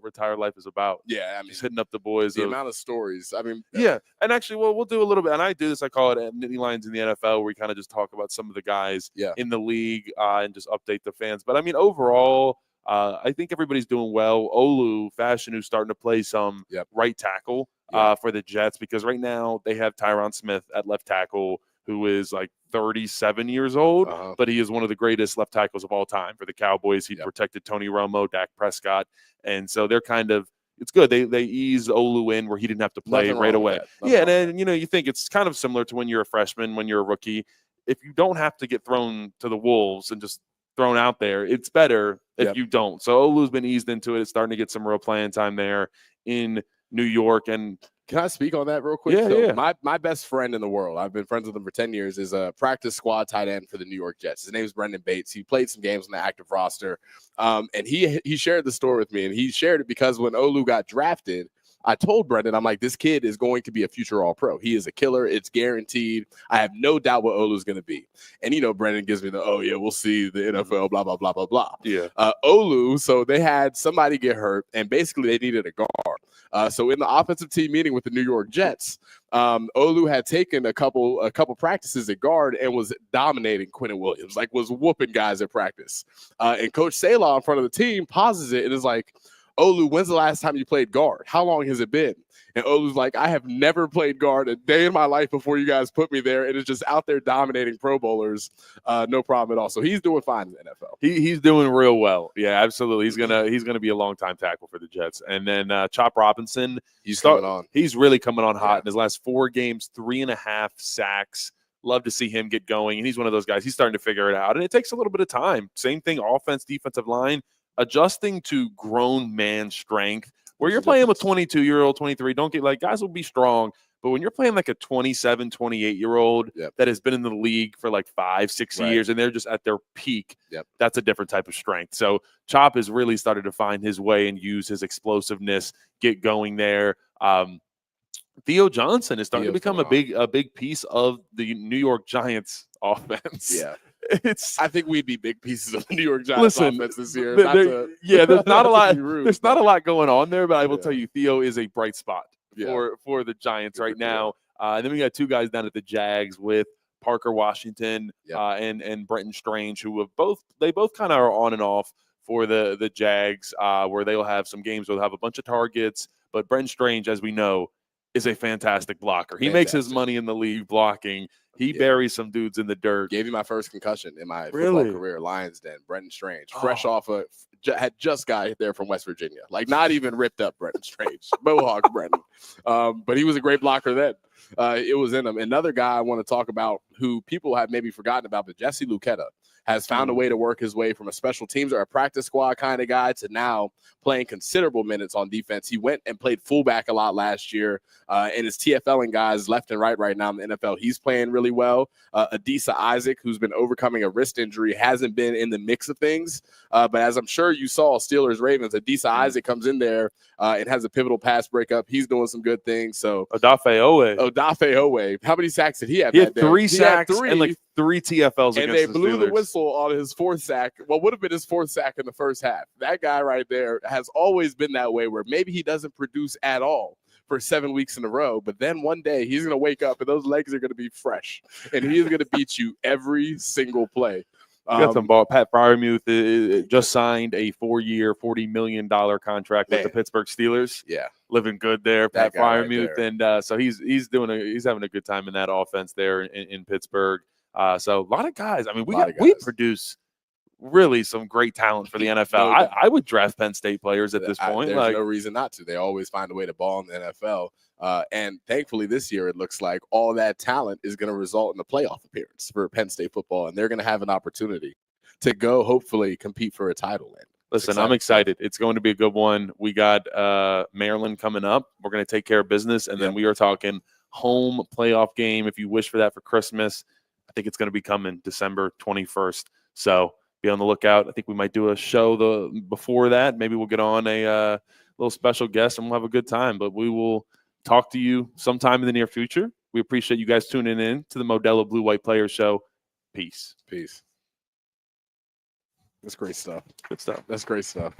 retired life is about. Yeah, I mean, just hitting up the boys. The amount of stories. I mean, yeah, and actually, we'll do a little bit, and I do this. I call it Nittany Lions in the NFL, where we kind of just talk about some of the guys in the league and just update the fans. But I mean, overall, I think everybody's doing well. Olu Fashion, who's starting to play some right tackle. For the Jets, because right now they have Tyron Smith at left tackle, who is like 37 years old, but he is one of the greatest left tackles of all time for the Cowboys. He protected Tony Romo, Dak Prescott, and so they're kind of it's good. They ease Olu in where he didn't have to play right away. Yeah, and then you think it's kind of similar to when you're a freshman, when you're a rookie. If you don't have to get thrown to the wolves and just thrown out there, it's better if you don't. So Olu's been eased into it. It's starting to get some real playing time there in New York. And can I speak on that real quick? My best friend in the world, I've been friends with him for 10 years, is a practice squad tight end for the New York Jets. His name is Brendan Bates. He played some games on the active roster. And he shared the story with me, and he shared it because when Olu got drafted, I told Brendan, I'm like, this kid is going to be a future All-Pro. He is a killer. It's guaranteed. I have no doubt what Olu's going to be. And, Brendan gives me we'll see the NFL, blah, blah, blah, blah, blah. Yeah. Olu, so they had somebody get hurt, and basically they needed a guard. So in the offensive team meeting with the New York Jets, Olu had taken a couple practices at guard and was dominating Quinnen Williams, like was whooping guys at practice. And Coach Salah in front of the team pauses it and is like, Olu, when's the last time you played guard? How long has it been? And Olu's like, I have never played guard a day in my life before you guys put me there. And it's just out there dominating Pro Bowlers. No problem at all. So he's doing fine in the NFL. He's doing real well. Yeah, absolutely. He's gonna be a long time tackle for the Jets. And then Chop Robinson, he's really coming on hot in his last 4 games, 3.5 sacks. Love to see him get going. And he's one of those guys. He's starting to figure it out. And it takes a little bit of time. Same thing, offense, defensive line. Adjusting to grown man strength, where you're playing with 22-year-old, 23, don't get like guys will be strong, but when you're playing like a 27, 28-year-old that has been in the league for like 5-6 years and they're just at their peak, that's a different type of strength. So Chop has really started to find his way and use his explosiveness, get going there. Theo Johnson is starting to become a big piece of the New York Giants offense. Yeah. I think we'd be big pieces of the New York Giants offense this year. There's not a lot. There's not a lot going on there, but I will tell you, Theo is a bright spot for the Giants right now. And then we got 2 guys down at the Jags with Parker Washington and Brenton Strange, who have both kind of are on and off for the Jags, where they'll have some games where they'll have a bunch of targets. But Brenton Strange, as we know, is a fantastic blocker. He makes his money in the league blocking. He buries some dudes in the dirt. Gave me my first concussion in my football career, Lions Den. Brenton Strange, fresh off had just got there from West Virginia. Like not even ripped up Brenton Strange. Mohawk Brenton. But he was a great blocker then. It was in him. Another guy I want to talk about who people have maybe forgotten about, but Jesse Luketa has found a way to work his way from a special teams or a practice squad kind of guy to now playing considerable minutes on defense. He went and played fullback a lot last year and is TFLing guys left and right now in the NFL. He's playing really well. Adisa Isaac, who's been overcoming a wrist injury, hasn't been in the mix of things. But as I'm sure you saw, Steelers-Ravens, Adisa Isaac comes in there and has a pivotal pass breakup. He's doing some good things. So Odafe Owe. How many sacks did he have? He had 3 sacks and like 3 TFLs and they blew the whistle on his 4th sack. What would have been his 4th sack in the first half. That guy right there has always been that way where maybe he doesn't produce at all for 7 weeks in a row, but then one day he's going to wake up and those legs are going to be fresh and he's going to beat you every single play. got some ball. Pat Freiermuth just signed a 4-year, $40 million contract with the Pittsburgh Steelers. Yeah, living good there, Pat Freiermuth, right and so he's having a good time in that offense there in Pittsburgh. So a lot of guys. I mean, we produce really some great talent for the NFL. I would draft Penn State players at this point. There's no reason not to. They always find a way to ball in the NFL. And thankfully this year, it looks like all that talent is going to result in a playoff appearance for Penn State football. And they're going to have an opportunity to go, hopefully, compete for a title. Listen, I'm excited. It's going to be a good one. We got Maryland coming up. We're going to take care of business. And then we are talking home playoff game. If you wish for that for Christmas, I think it's going to be coming December 21st. So be on the lookout. I think we might do a show before that. Maybe we'll get on a little special guest and we'll have a good time. But we will talk to you sometime in the near future. We appreciate you guys tuning in to the Modelo Blue White Players Show. Peace. That's great stuff. Good stuff. That's great stuff.